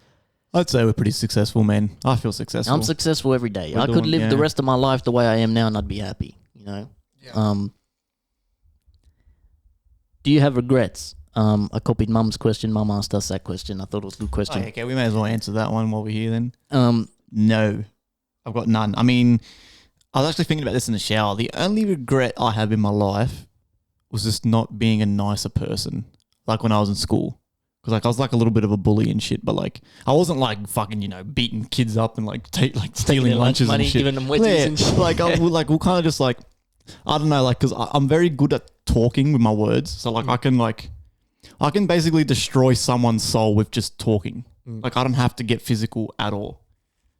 I'd say we're pretty successful, man. I feel successful.
I'm successful every day. I could live the rest of my life the way I am now and I'd be happy, you know? Yeah. Do you have regrets? I copied Mum's question. Mum asked us that question. I thought it was a good question.
Oh, okay, we may as well answer that one while we're here then. No, I've got none. I mean, I was actually thinking about this in the shower. The only regret I have in my life was just not being a nicer person, like when I was in school. Because like I was like a little bit of a bully and shit, but like I wasn't like fucking, you know, beating kids up and like stealing lunches
money,
and shit.
Giving them wedgies and shit.
Like we'll kind of just like, I don't know, like because I'm very good at talking with my words, so like I can basically destroy someone's soul with just talking. Like I don't have to get physical at all.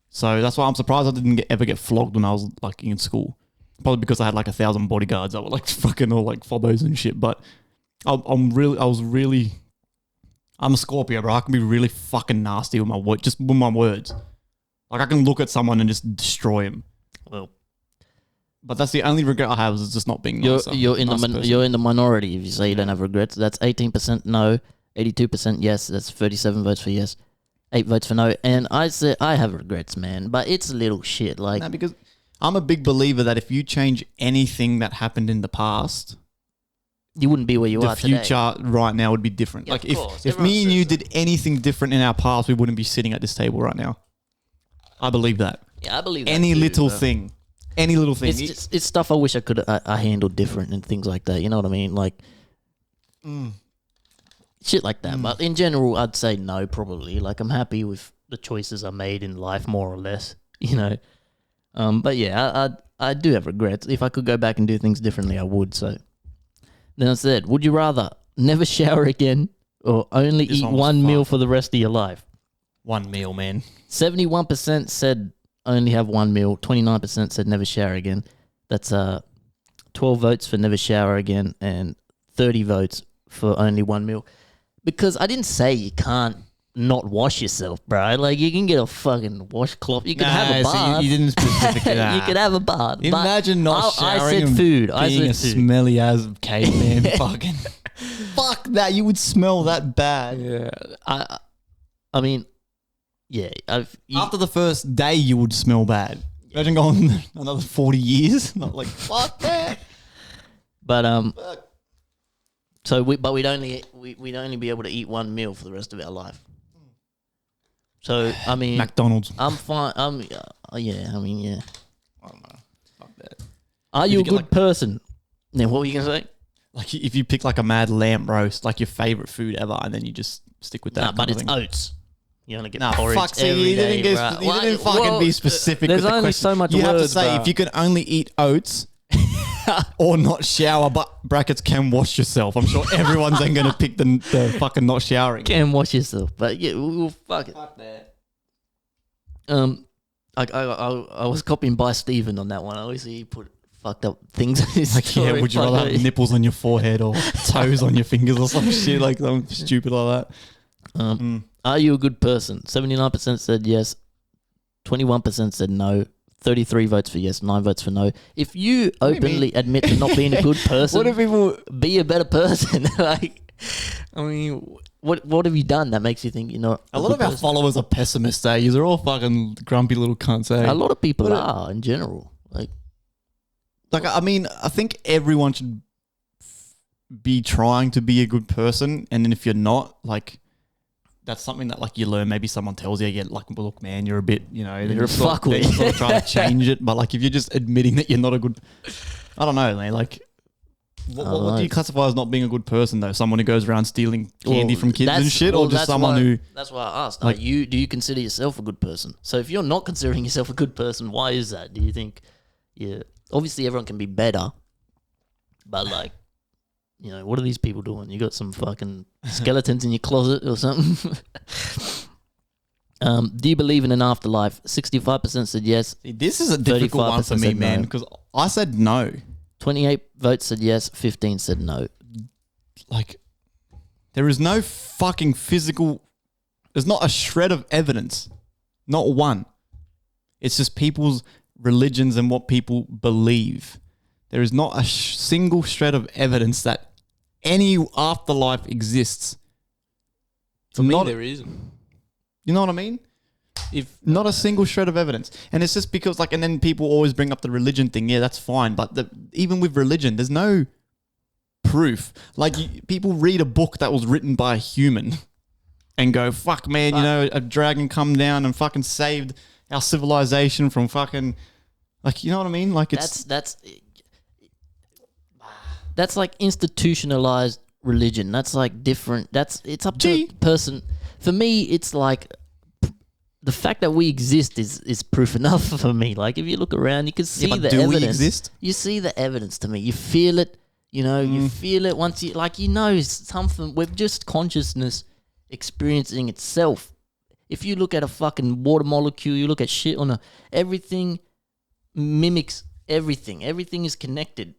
So that's why I'm surprised I didn't ever get flogged when I was like in school. Probably because I had like 1,000 bodyguards that were like fucking all like phobos and shit. But I'm a Scorpio, bro. I can be really fucking nasty with my just with my words. Like I can look at someone and just destroy him.
Well,
but that's the only regret I have is just not being nicer.
You're in the minority if you say you don't have regrets. That's 18% no, 82% yes. That's 37 votes for yes, 8 votes for no. And I say I have regrets, man. But it's a little shit. Like,
no, because I'm a big believer that if you change anything that happened in the past,
you wouldn't be where you are today.
The future right now would be different.
Yeah,
like if me and you did anything different in our past, we wouldn't be sitting at this table right now. I believe that.
Yeah, I believe that
Any
too,
little
bro.
thing. Any little thing.
It's stuff I wish I could I handled different and things like that. You know what I mean? Like shit like that. But in general, I'd say no, probably. Like I'm happy with the choices I made in life, more or less. You know. But yeah, I do have regrets. If I could go back and do things differently, I would. So then I said, would you rather never shower again or only eat one meal for the rest of your life?
One meal, man.
71% said only have one meal. 29% said never shower again. That's 12 votes for never shower again and 30 votes for only one meal. Because I didn't say you can't not wash yourself, bro. Like you can get a fucking washcloth. You can have a bath.
So you didn't specifically that.
You could have a bath.
Imagine not showering.
I said food.
Being a smelly ass caveman. Fucking fuck that. You would smell that bad.
Yeah. I mean, yeah.
After the first day, you would smell bad. Imagine going another 40 years. Not like fuck that.
But so we'd only be able to eat one meal for the rest of our life. So I mean,
McDonald's.
I'm fine. Yeah. I mean, yeah.
I don't know. Fuck that.
Are you a good person? Then what were you gonna say?
Like if you pick like a mad lamb roast, like your favorite food ever, and then you just stick with that.
Nah, but it's oats. You only get
porridge
every day,
you didn't fucking be specific.
There's
with the
only
question.
so much.
You have to
words,
say
bro.
if you can only eat oats or not shower, but brackets can wash yourself. I'm sure everyone's then going to pick the fucking not showering.
Can wash yourself, but yeah, we'll fuck it.
Fuck that.
I was copying by Steven on that one. I always see he put fucked up things in his story.
Yeah, would you rather have nipples on your forehead or toes on your fingers or some shit like something stupid like that?
Are you a good person? 79% said yes. 21% said no. 33 votes for yes, 9 votes for no. If you openly admit to not being a good person,
What do people?
be a better person. Like, I mean, what have you done that makes you think you're not
A lot of our followers are pessimists. They're all fucking grumpy little cunts.
A lot of people are in general. Like,
I mean, I think everyone should be trying to be a good person, and then if you're not, like, that's something that like you learn. Maybe someone tells you, yeah, like, well, look, man, you're a bit, you know,
you're a fuckwit.
You sort of try to change it, but like if you're just admitting that you're not a good, I don't know, man. Like, what do you classify as not being a good person though? Someone who goes around stealing candy from kids and shit, or just someone who?
That's why I asked. Like, do you consider yourself a good person? So if you're not considering yourself a good person, why is that? Do you think? Yeah, obviously everyone can be better, but like, you know, what are these people doing? You got some fucking skeletons in your closet or something? Do you believe in an afterlife? 65% said yes.
This is a difficult one for me, man, because I said no.
28 votes said yes. 15 said no.
Like, there is no fucking physical... There's not a shred of evidence. Not one. It's just people's religions and what people believe. There is not a single shred of evidence that any afterlife exists.
For me, there isn't.
You know what I mean? If not a single shred of evidence. And it's just because, like, and then people always bring up the religion thing. Yeah, that's fine. But even with religion, there's no proof. Like, people read a book that was written by a human and go, fuck, man, you know, a dragon come down and fucking saved our civilization from fucking, like, you know what I mean? Like, it's...
That's like institutionalized religion. That's like different. It's up to the person. For me, it's like the fact that we exist is proof enough for me. Like, if you look around, you can see the evidence. Do we exist? You see the evidence to me. You feel it. You know, you feel it once you, like, you know, something. We're just consciousness experiencing itself. If you look at a fucking water molecule, you look at shit on everything mimics everything. Everything is connected.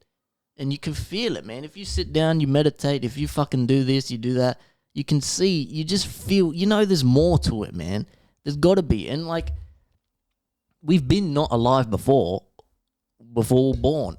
And you can feel it, man. If you sit down, you meditate, if you fucking do this, you do that, you can see, you just feel, you know, there's more to it, man. There's got to be. And, like, we've been not alive before we're born.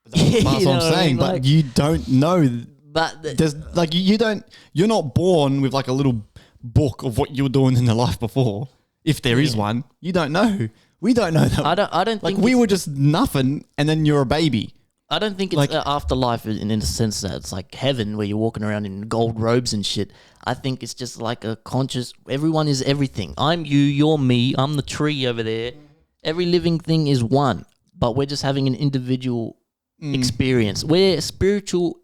That's what I'm saying. But like, you don't know.
But
there's, like, you're not born with, like, a little book of what you were doing in the life before. If there is one, you don't know. We don't know that.
I don't
like,
think
we were just nothing, and then you're a baby.
I don't think it's like, afterlife in the sense that it's like heaven where you're walking around in gold robes and shit. I think it's just like a conscious, everyone is everything. I'm you, you're me, I'm the tree over there. Every living thing is one, but we're just having an individual experience. We're spiritual,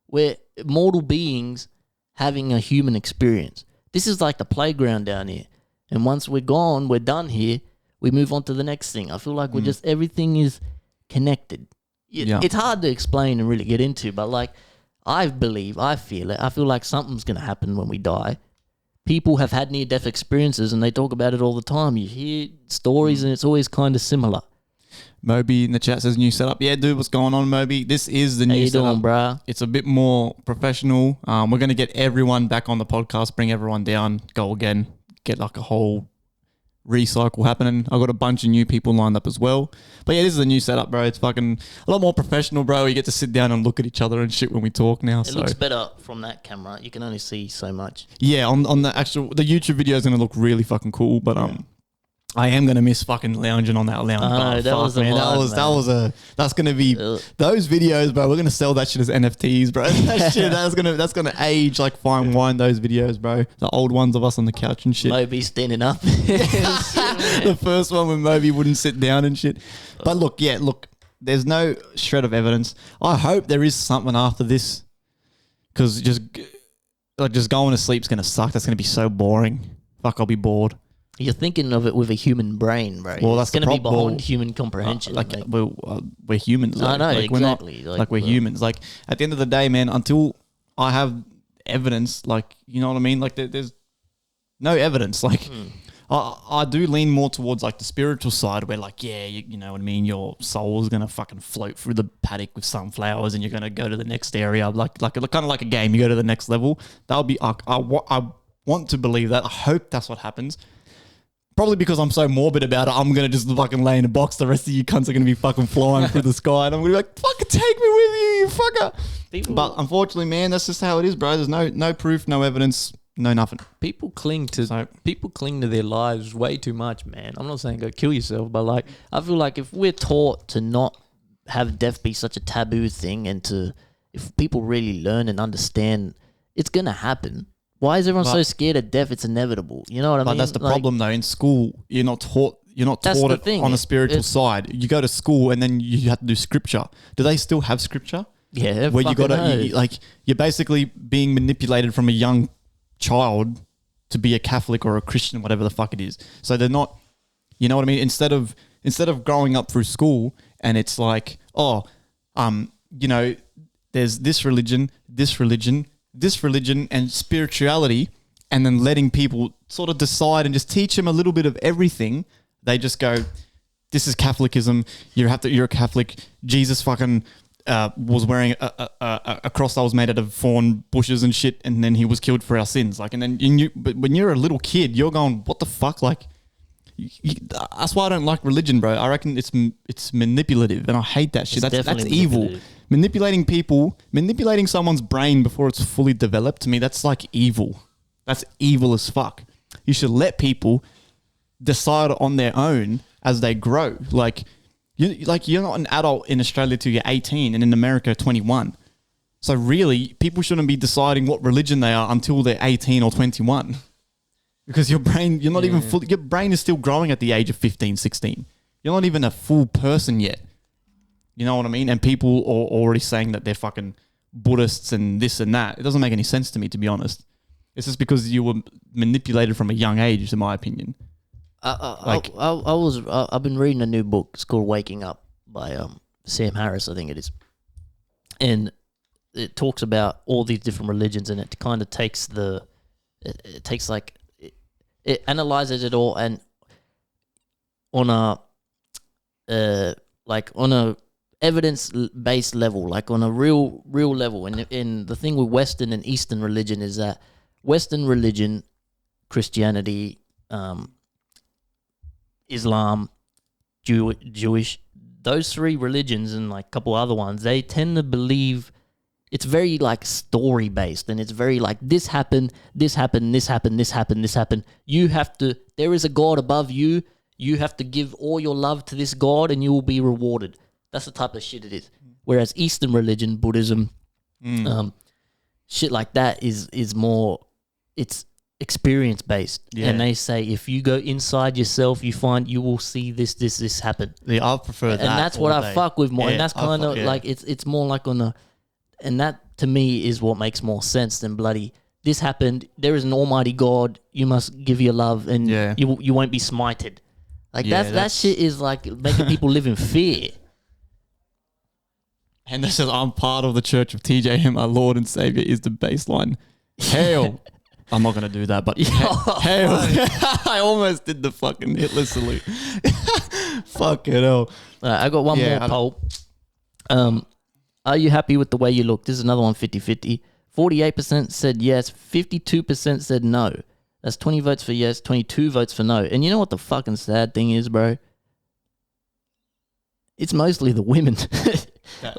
we're mortal beings having a human experience. This is like the playground down here. And once we're gone, we're done here, we move on to the next thing. I feel like we're just, everything is connected. It's hard to explain and really get into, but like, I feel it. I feel like something's going to happen when we die. People have had near-death experiences and they talk about it all the time. You hear stories and it's always kind of similar.
Moby in the chat says new setup. Yeah, dude, what's going on, Moby? This is the new setup. How you doing, bruh? It's a bit more professional. We're going to get everyone back on the podcast, bring everyone down, go again, get like a whole recycle happening. I've got a bunch of new people lined up as well. But yeah, this is a new setup, bro. It's fucking a lot more professional, bro. You get to sit down and look at each other and shit when we talk now.
It looks better from that camera. You can only see so much.
Yeah, on the YouTube video is going to look really fucking cool, but I am gonna miss fucking lounging on that lounge. That's gonna be those videos, bro. We're gonna sell that shit as NFTs, bro. That's gonna age like fine wine. Those videos, bro. The old ones of us on the couch and shit.
Moby standing up.
The first one when Moby wouldn't sit down and shit. But look, there's no shred of evidence. I hope there is something after this, because just going to sleep's gonna suck. That's gonna be so boring. Fuck, I'll be bored.
You're thinking of it with a human brain, bro.
Well, that's
going to be beyond human comprehension.
We're humans.
I know,
exactly. We're humans. Like, at the end of the day, man, until I have evidence, like, you know what I mean? Like, there's no evidence. Like, I do lean more towards, like, the spiritual side where, like, yeah, you know what I mean? Your soul is going to fucking float through the paddock with sunflowers and you're going to go to the next area. Like kind of like a game. You go to the next level. That'll be... I want to believe that. I hope that's what happens. probably because I'm so morbid about it, I'm going to just fucking lay in a box. The rest of you cunts are going to be fucking flying through the sky. And I'm going to be like, fucking take me with you, you fucker. But unfortunately, man, that's just how it is, bro. There's no proof, no evidence, no nothing.
People cling to their lives way too much, man. I'm not saying go kill yourself, but like I feel like if we're taught to not have death be such a taboo thing, and if people really learn and understand, it's gonna happen. Why is everyone so scared of death? It's inevitable. You know what I mean?
But that's the problem, though. In school, you're not taught it on a spiritual side. You go to school and then you have to do scripture. Do they still have scripture?
Yeah,
where you're basically being manipulated from a young child to be a Catholic or a Christian, whatever the fuck it is. So they're not, you know what I mean? Instead of growing up through school and it's like, there's this religion, and spirituality, and then letting people sort of decide and just teach them a little bit of everything. They just go, this is Catholicism. You're a Catholic. Jesus fucking was wearing a cross that was made out of thorn bushes and shit, and then he was killed for our sins. Like, and then but when you're a little kid, you're going, what the fuck? Like, that's why I don't like religion, bro. I reckon it's manipulative, and I hate that shit. That's evil. Manipulating people, manipulating someone's brain before it's fully developed, to me, that's like evil. That's evil as fuck. You should let people decide on their own as they grow. Like you're not an adult in Australia till you're 18, and in America 21. So really, people shouldn't be deciding what religion they are until they're 18 or 21. Because your brain, you're not even fully, your brain is still growing at the age of 15, 16. You're not even a full person yet. You know what I mean? And people are already saying that they're fucking Buddhists and this and that. It doesn't make any sense to me, to be honest. It's just because you were manipulated from a young age, in my opinion.
I've been reading a new book. It's called Waking Up by Sam Harris, I think it is. And it talks about all these different religions, and it kind of it analyzes it all, and on a evidence-based level, like on a real level. And the thing with Western and Eastern religion is that Western religion, Christianity, Islam, Jewish, those three religions and like a couple other ones, they tend to believe it's very like story based, and it's very like this happened, this happened, this happened, this happened, this happened. There is a God above you. You have to give all your love to this God, and you will be rewarded. That's the type of shit it is. Whereas Eastern religion, Buddhism, shit like that is more, it's experience based. Yeah. And they say if you go inside yourself, you will see this happen.
Yeah, I prefer that.
And that's what I fuck with more. Yeah, and that's kind of like, it's more like and that to me is what makes more sense than bloody, this happened, there is an almighty God, you must give your love, and you won't be smited. Like that shit is like making people live in fear.
And this says, I'm part of the Church of TJ, and my Lord and Savior is the baseline. Hail. I'm not going to do that, but hail. I almost did the fucking Hitler salute. Fucking hell.
I got one more poll. Are you happy with the way you look? This is another one, 50-50. 48% said yes, 52% said no. That's 20 votes for yes, 22 votes for no. And you know what the fucking sad thing is, bro? It's mostly the women.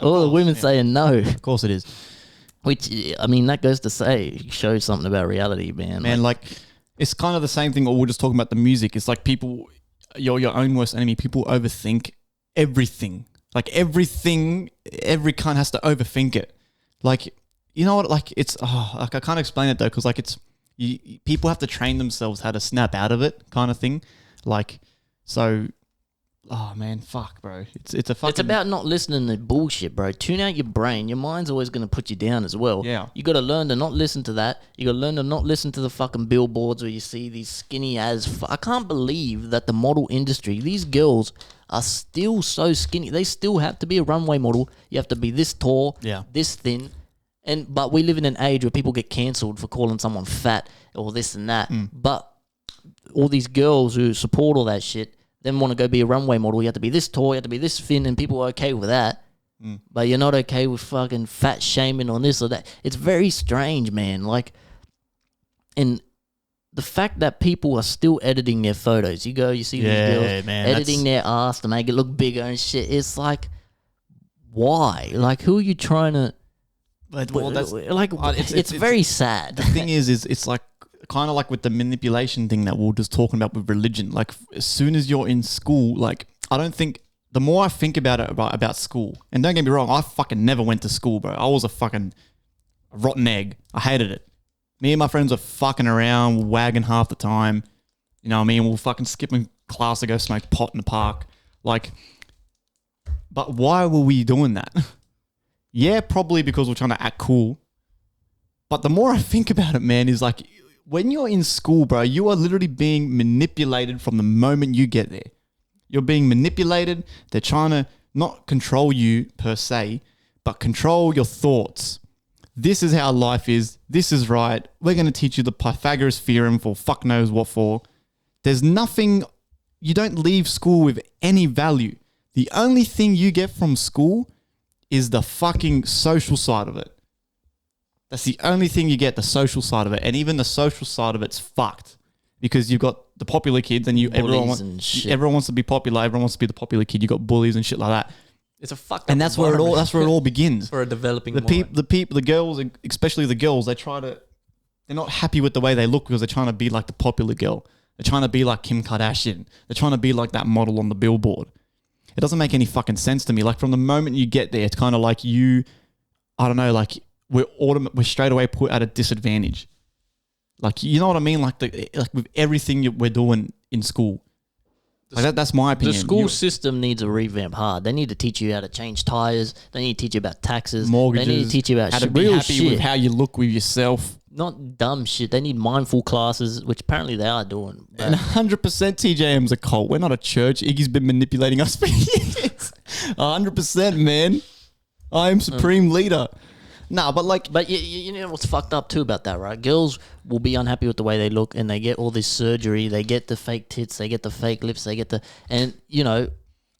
All the women saying no.
Of course it is.
Which, I mean, that goes to show something about reality, man.
Man, like it's kind of the same thing, or we're just talking about the music. It's like people, you're your own worst enemy. People overthink everything. Like everything, every cunt has to overthink it. Like, you know what? Like it's, like I can't explain it though, because like people have to train themselves how to snap out of it, kind of thing. Like, so, oh man, fuck, bro. It's a fucking.
It's about not listening to bullshit, bro. Tune out your brain. Your mind's always going to put you down as well.
Yeah.
You got to learn to not listen to that. You got to learn to not listen to the fucking billboards where you see these skinny as. I can't believe that the model industry, these girls are still so skinny. They still have to be a runway model. You have to be this tall, this thin. But we live in an age where people get cancelled for calling someone fat or this and that. But all these girls who support all that shit then want to go be a runway model. You have to be this tall, you have to be this thin, and people are okay with that. But you're not okay with fucking fat shaming on this or that. It's very strange, man. Like, and the fact that people are still editing their photos. You see these girls editing their ass to make it look bigger and shit. It's like, why? Like, who are you trying to?
Well, that's
like, it's very sad.
The thing is it's like kind of like with the manipulation thing that we were just talking about with religion. Like, as soon as you're in school, like, I don't think. The more I think about it about school, and don't get me wrong, I fucking never went to school, bro. I was a fucking rotten egg. I hated it. Me and my friends were fucking around, wagging half the time. You know what I mean? We're fucking skipping class to go smoke pot in the park. Like, but why were we doing that? Yeah, probably because we're trying to act cool. But the more I think about it, man, is like, when you're in school, bro, you are literally being manipulated from the moment you get there. You're being manipulated. They're trying to not control you per se, but control your thoughts. This is how life is. This is right. We're going to teach you the Pythagoras theorem for fuck knows what for. There's nothing, you don't leave school with any value. The only thing you get from school is the fucking social side of it. That's the only thing you get, the social side of it. And even the social side of it's fucked because you've got the popular kids and everyone wants to be popular. Everyone wants to be the popular kid. You got bullies and shit like that.
It's a fucked up
and that's where it all begins.
For a developing
the girls, especially the girls, they're not happy with the way they look because they're trying to be like the popular girl. They're trying to be like Kim Kardashian. They're trying to be like that model on the billboard. It doesn't make any fucking sense to me. Like, from the moment you get there, it's kind of like we're straight away put at a disadvantage. Like, you know what I mean? Like with everything we're doing in school. Like that's my opinion.
The school system needs a revamp hard. They need to teach you how to change tires. They need to teach you about taxes.
Mortgages.
They need to teach you about
how to be happy with how you look with yourself.
Not dumb shit. They need mindful classes, which apparently they are doing.
And 100% TJM's a cult. We're not a church. Iggy's been manipulating us for years. 100%, man. I am supreme leader. Nah, but
you know what's fucked up too about that, right? Girls will be unhappy with the way they look, and they get all this surgery. They get the fake tits, they get the fake lips, and you know,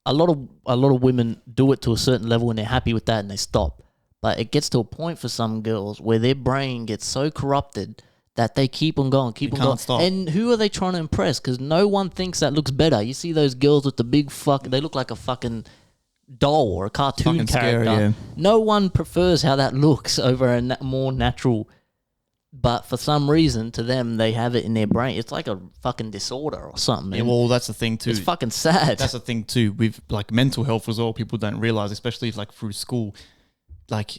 a lot of women do it to a certain level, and they're happy with that, and they stop. But it gets to a point for some girls where their brain gets so corrupted that they keep on going,
stop.
And who are they trying to impress? Because no one thinks that looks better. You see those girls with the big they look like a fucking doll or a cartoon character.
Scary, yeah.
No one prefers how that looks over a more natural, but for some reason to them they have it in their brain. It's like a fucking disorder or something.
Yeah, well, that's the thing too.
It's fucking sad.
That's the thing too with like mental health as well. People don't realize, especially if, like, through school, like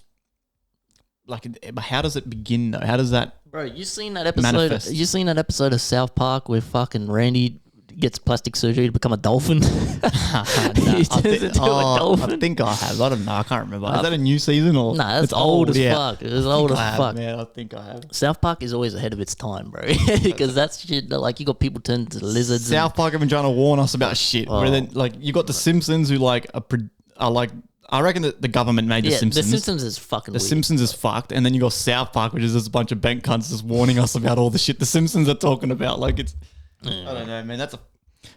how does it begin though? How does that,
bro? You seen that episode?
Manifest?
You seen that episode of South Park where fucking Randy gets plastic surgery to become a dolphin? He turns into a dolphin.
I think I have. I don't know. I can't remember. Is that a new season or?
Nah, that's old as fuck. It's old as fuck.
Yeah, I think I have.
South Park is always ahead of its time, bro. Because that's shit. Like, you got people turning to lizards.
South Park have been trying to warn us about shit. Where then, like, you got the Simpsons who are like. I reckon that the government made the Simpsons.
The Simpsons is fucking weird.
Simpsons is fucked. And then you got South Park, which is just a bunch of bank cunts just warning us about all the shit the Simpsons are talking about. Like, it's... I don't know, man.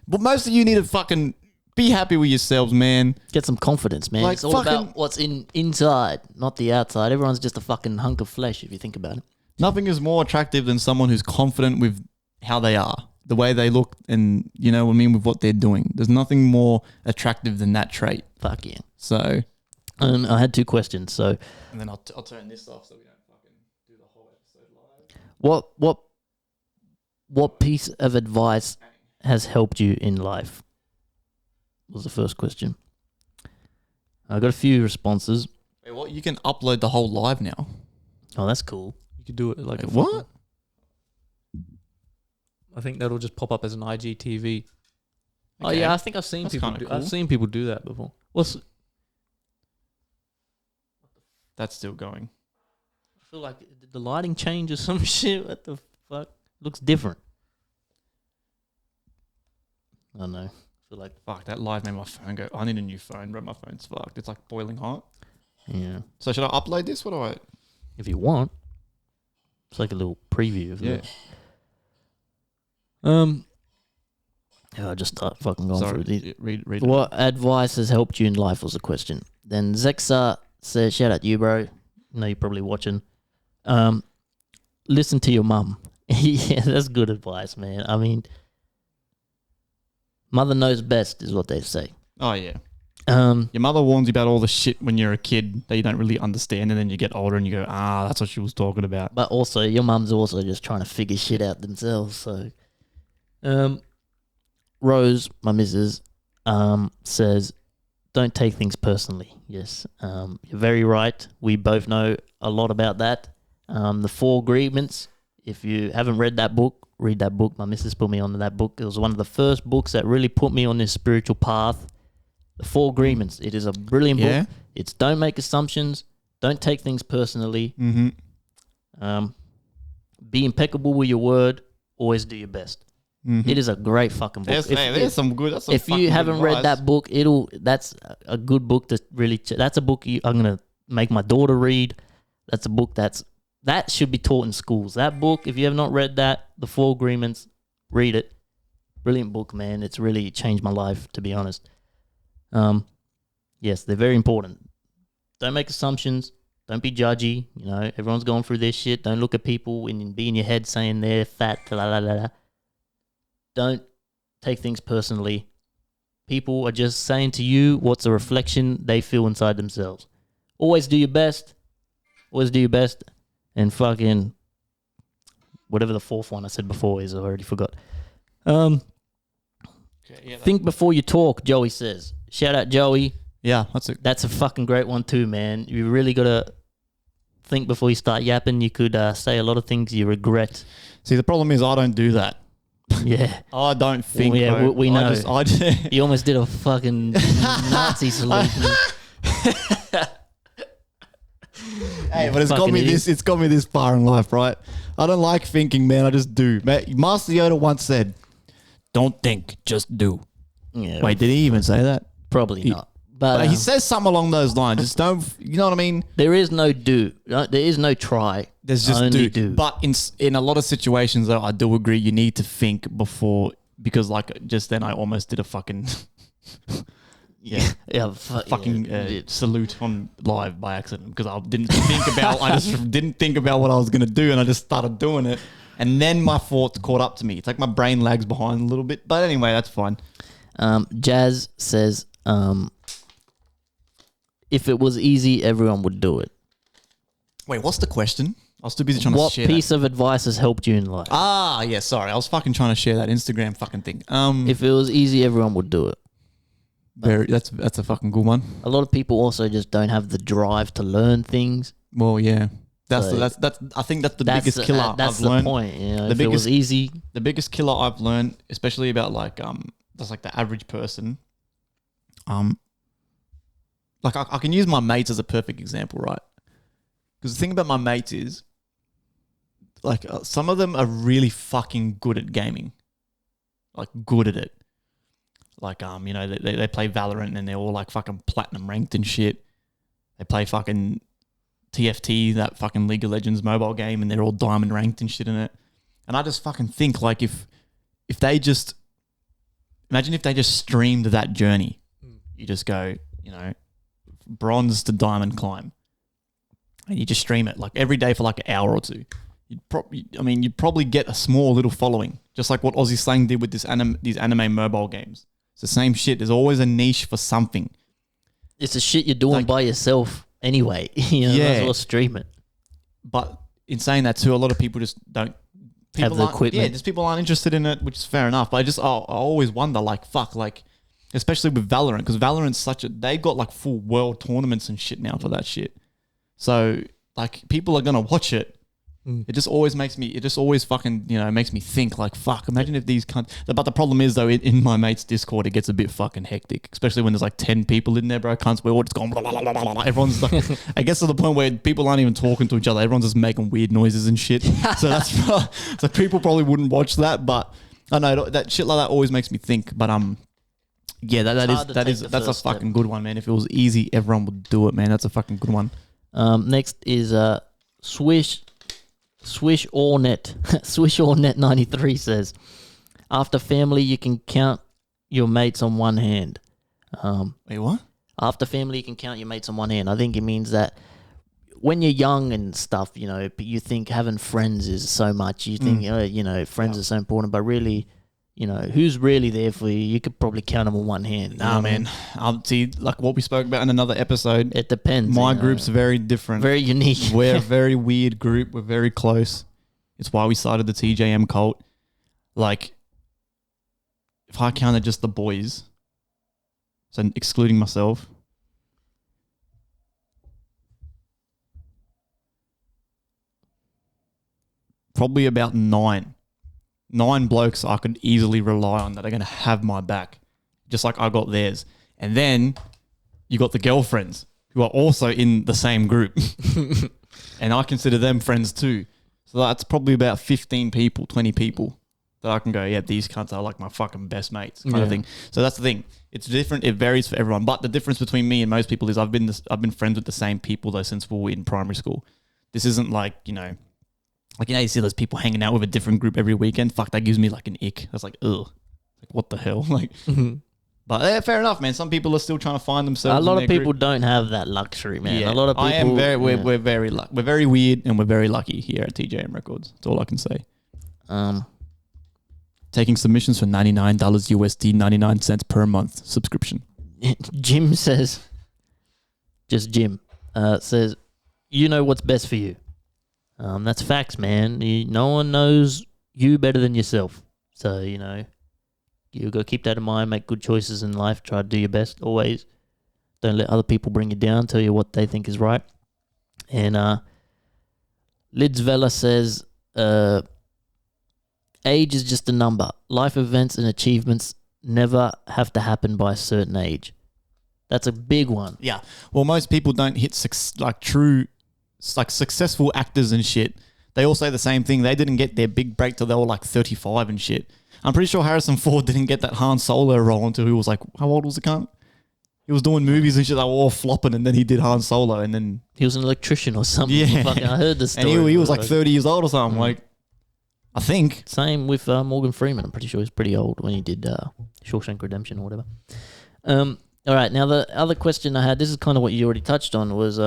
But most of you need to fucking be happy with yourselves, man.
Get some confidence, man.
Like,
it's all about what's inside, not the outside. Everyone's just a fucking hunk of flesh if you think about it.
Nothing is more attractive than someone who's confident with how they are, the way they look, and, you know what I mean, with what they're doing. There's nothing more attractive than that trait.
Fuck yeah.
So...
I had two questions, so...
And then I'll turn this off so we don't fucking do the whole episode live.
What piece of advice has helped you in life? Was the first question. I got a few responses.
Wait, what? You can upload the whole live now.
Oh, that's cool.
You could do it like
what?
I think that'll just pop up as an IGTV.
Okay.
Oh yeah, I think I've seen people do.
Cool.
I've seen people do that before.
That's still going.
I feel like did the lighting change or some shit. What the fuck? Looks different. I don't know. I feel like
fuck, that live made my phone go. I need a new phone, bro. My phone's fucked. It's like boiling hot.
Yeah.
So should I upload this? What do I?
If you want. It's like a little preview of it. Yeah, I just start fucking going through these.
Read
what advice has helped you in life was the question. Then Zexa says, shout out to you, bro. I know you're probably watching. Listen to your mum. Yeah, that's good advice, man. I mean, mother knows best is what they say.
Oh, yeah.
Um,
Your mother warns you about all the shit when you're a kid that you don't really understand, and then you get older and you go, that's what she was talking about.
but also, your mum's also just trying to figure shit out themselves. So, Rose, my missus, says, don't take things personally. Yes, you're very right. We both know a lot about that. The 4 Agreements, if you haven't read that book, read that book. My missus put me on that book. It was one of the first books that really put me on this spiritual path. The 4 Agreements. It is a brilliant book. It's don't make assumptions. Don't take things personally.
Mm-hmm.
Be impeccable with your word. Always do your best.
Mm-hmm.
It is a great fucking book.
There's some good. That's some
if you haven't read that book, that's a good book to really. That's a book I'm gonna make my daughter read. That's a book that should be taught in schools. That book, if you have not read that, The 4 Agreements, read it. Brilliant book, man. It's really changed my life, to be honest. Yes, they're very important. Don't make assumptions. Don't be judgy. You know, everyone's going through their shit. Don't look at people and be in your head saying they're fat. La, la, la, la. Don't take things personally. People are just saying to you what's a reflection they feel inside themselves. Always do your best. Always do your best. And fucking whatever the 4th one I said before is, I already forgot. Think before you talk, Joey says. Shout out Joey.
Yeah,
that's a fucking great one too, man. You really gotta think before you start yapping. You could say a lot of things you regret.
See, the problem is I don't do that.
Yeah,
I don't think.
Well, yeah, we know.
I just
you almost did a fucking Nazi salute.
Hey, but it's got me this. It's got me this far in life, right? I don't like thinking, man. I just do. Master Yoda once said, "Don't think, just do."
Yeah.
Wait, did he even say that?
Probably not. But
he says something along those lines. Just don't. You know what I mean?
There is no do. There is no try.
There's just do. But in a lot of situations, though, I do agree. You need to think before, because like just then I almost did a fucking salute on live by accident because I didn't think about. I just didn't think about what I was gonna do, and I just started doing it, and then my thoughts caught up to me. It's like my brain lags behind a little bit, but anyway, that's fine.
Jazz says, if it was easy, everyone would do it.
Wait, what's the question? I was too busy trying to share
What piece of advice has helped you in life?
Yeah, sorry. I was fucking trying to share that Instagram fucking thing.
If it was easy, everyone would do it.
That's a fucking good one.
A lot of people also just don't have the drive to learn things.
Well, yeah. I think that's the biggest killer I've learned.
That's the point. You know, if it was easy.
The biggest killer I've learned, especially about like that's like the average person. Like I can use my mates as a perfect example, right? Because the thing about my mates is, like, some of them are really fucking good at gaming, like good at it. Like you know, they play Valorant and they're all like fucking platinum ranked and shit. They play fucking TFT, that fucking League of Legends mobile game, and they're all diamond ranked and shit in it. And I just fucking think like if they just imagine if they just streamed that journey, you just go, you know, bronze to diamond climb, and you just stream it like every day for like an hour or two. You'd probably get a small little following, just like what Aussie Slang did with these anime mobile games. It's the same shit. There's always a niche for something.
It's the shit you're doing by yourself anyway. You know, might as well stream it.
But in saying that too, a lot of people just don't
have the equipment.
Yeah, just people aren't interested in it, which is fair enough. But I always wonder, like, fuck, like, especially with Valorant, because Valorant's they've got like full world tournaments and shit now for that shit. So like people are gonna watch it. It just always makes me fucking, you know, makes me think like, fuck, imagine if these cunts. But the problem is though, in my mate's Discord, it gets a bit fucking hectic, especially when there's like 10 people in there, bro. Cunts, we're all just going, blah, blah, blah, blah, blah. Everyone's like, I guess to the point where people aren't even talking to each other. Everyone's just making weird noises and shit. So so people probably wouldn't watch that, but I know that shit like that always makes me think. But yeah, that's a fucking good one, man. If it was easy, everyone would do it, man. That's a fucking good one.
Next is Swish or Net. Swish or Net 93 says, after family, you can count your mates on one hand.
Wait, what?
After family, you can count your mates on one hand. I think it means that when you're young and stuff, you know, you think having friends is so much. You think, you know, friends are so important, but really, you know, who's really there for you? You could probably count them on one hand.
Nah, man. See, like what we spoke about in another episode.
It depends.
My group's very different.
Very unique.
We're a very weird group. We're very close. It's why we started the TJM cult. Like, if I counted just the boys, so excluding myself, probably about 9 blokes I could easily rely on that are going to have my back, just like I got theirs. And then you got the girlfriends who are also in the same group. And I consider them friends too. So that's probably about 15 people, 20 people that I can go, yeah, these cunts are like my fucking best mates kind of thing. So that's the thing. It's different. It varies for everyone. But the difference between me and most people is I've been friends with the same people though since we were in primary school. This isn't like, you know, you see those people hanging out with a different group every weekend. Fuck, that gives me like an ick. I was like, ugh. Like, what the hell? Like, but yeah, fair enough, man. Some people are still trying to find themselves.
A lot of people don't have that luxury, man.
Yeah.
A lot of people.
We're very weird and we're very lucky here at TJM Records. That's all I can say. Taking submissions for $99 USD, 99 cents per month subscription.
Jim says, just Jim says, you know what's best for you. That's facts, man. No one knows you better than yourself. So, you know, you got to keep that in mind, make good choices in life, try to do your best always. Don't let other people bring you down, tell you what they think is right. And Lids Vela says, age is just a number. Life events and achievements never have to happen by a certain age. That's a big one.
Yeah. Well, most people don't hit successful actors and shit. They all say the same thing. They didn't get their big break till they were like 35 and shit. I'm pretty sure Harrison Ford didn't get that Han Solo role until he was like, how old was the cunt? He was doing movies and shit that were all flopping, and then he did Han Solo, and then
he was an electrician or something.
Yeah.
Fucking, I heard the story.
And he was like 30 years old or something. Like, I think.
Same with Morgan Freeman. I'm pretty sure he was pretty old when he did Shawshank Redemption or whatever. All right, now the other question I had, this is kind of what you already touched on, was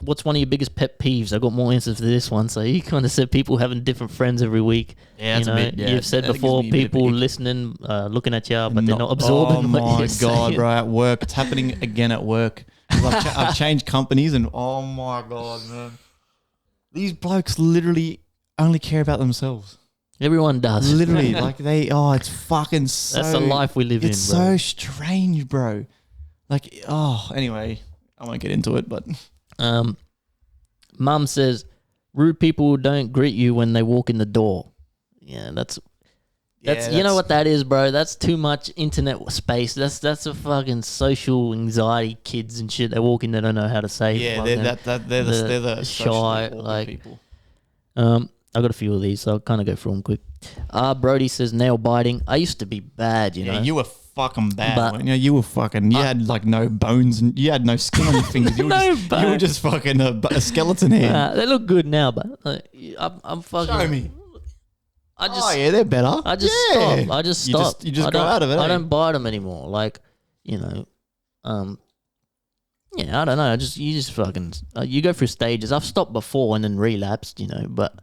what's one of your biggest pet peeves? I got more answers for this one. So you kind of said people having different friends every week.
Yeah,
you know,
a bit, yeah.
You've said before, people listening, looking at you, but they're not absorbing what you're saying.
Oh my God, bro, at work. It's happening again at work. I've changed companies and oh my God, man. These blokes literally only care about themselves.
Everyone does.
Literally, like it's fucking so...
That's the life we live in, bro.
It's so strange, bro. Like, anyway, I won't get into it, but...
Mum says, rude people don't greet you when they walk in the door. Yeah, that's you know what that is, bro. That's too much internet space. That's a fucking social anxiety kids and shit. They walk in, they don't know how to say.
Yeah, they're the
shy like people. I got a few of these, so I'll kind of go through them quick. Brody says nail biting. I used to be bad, you know.
Yeah, you were fucking bad. You were fucking. You had like no bones and you had no skin on your fingers. You were just fucking a skeleton hand.
They look good now, but I'm fucking.
Show me.
Yeah,
they're better.
I just stop. I just stop.
You just go out of it.
I don't bite them anymore. Like, you know, yeah, I don't know. You just fucking you go through stages. I've stopped before and then relapsed, you know, but.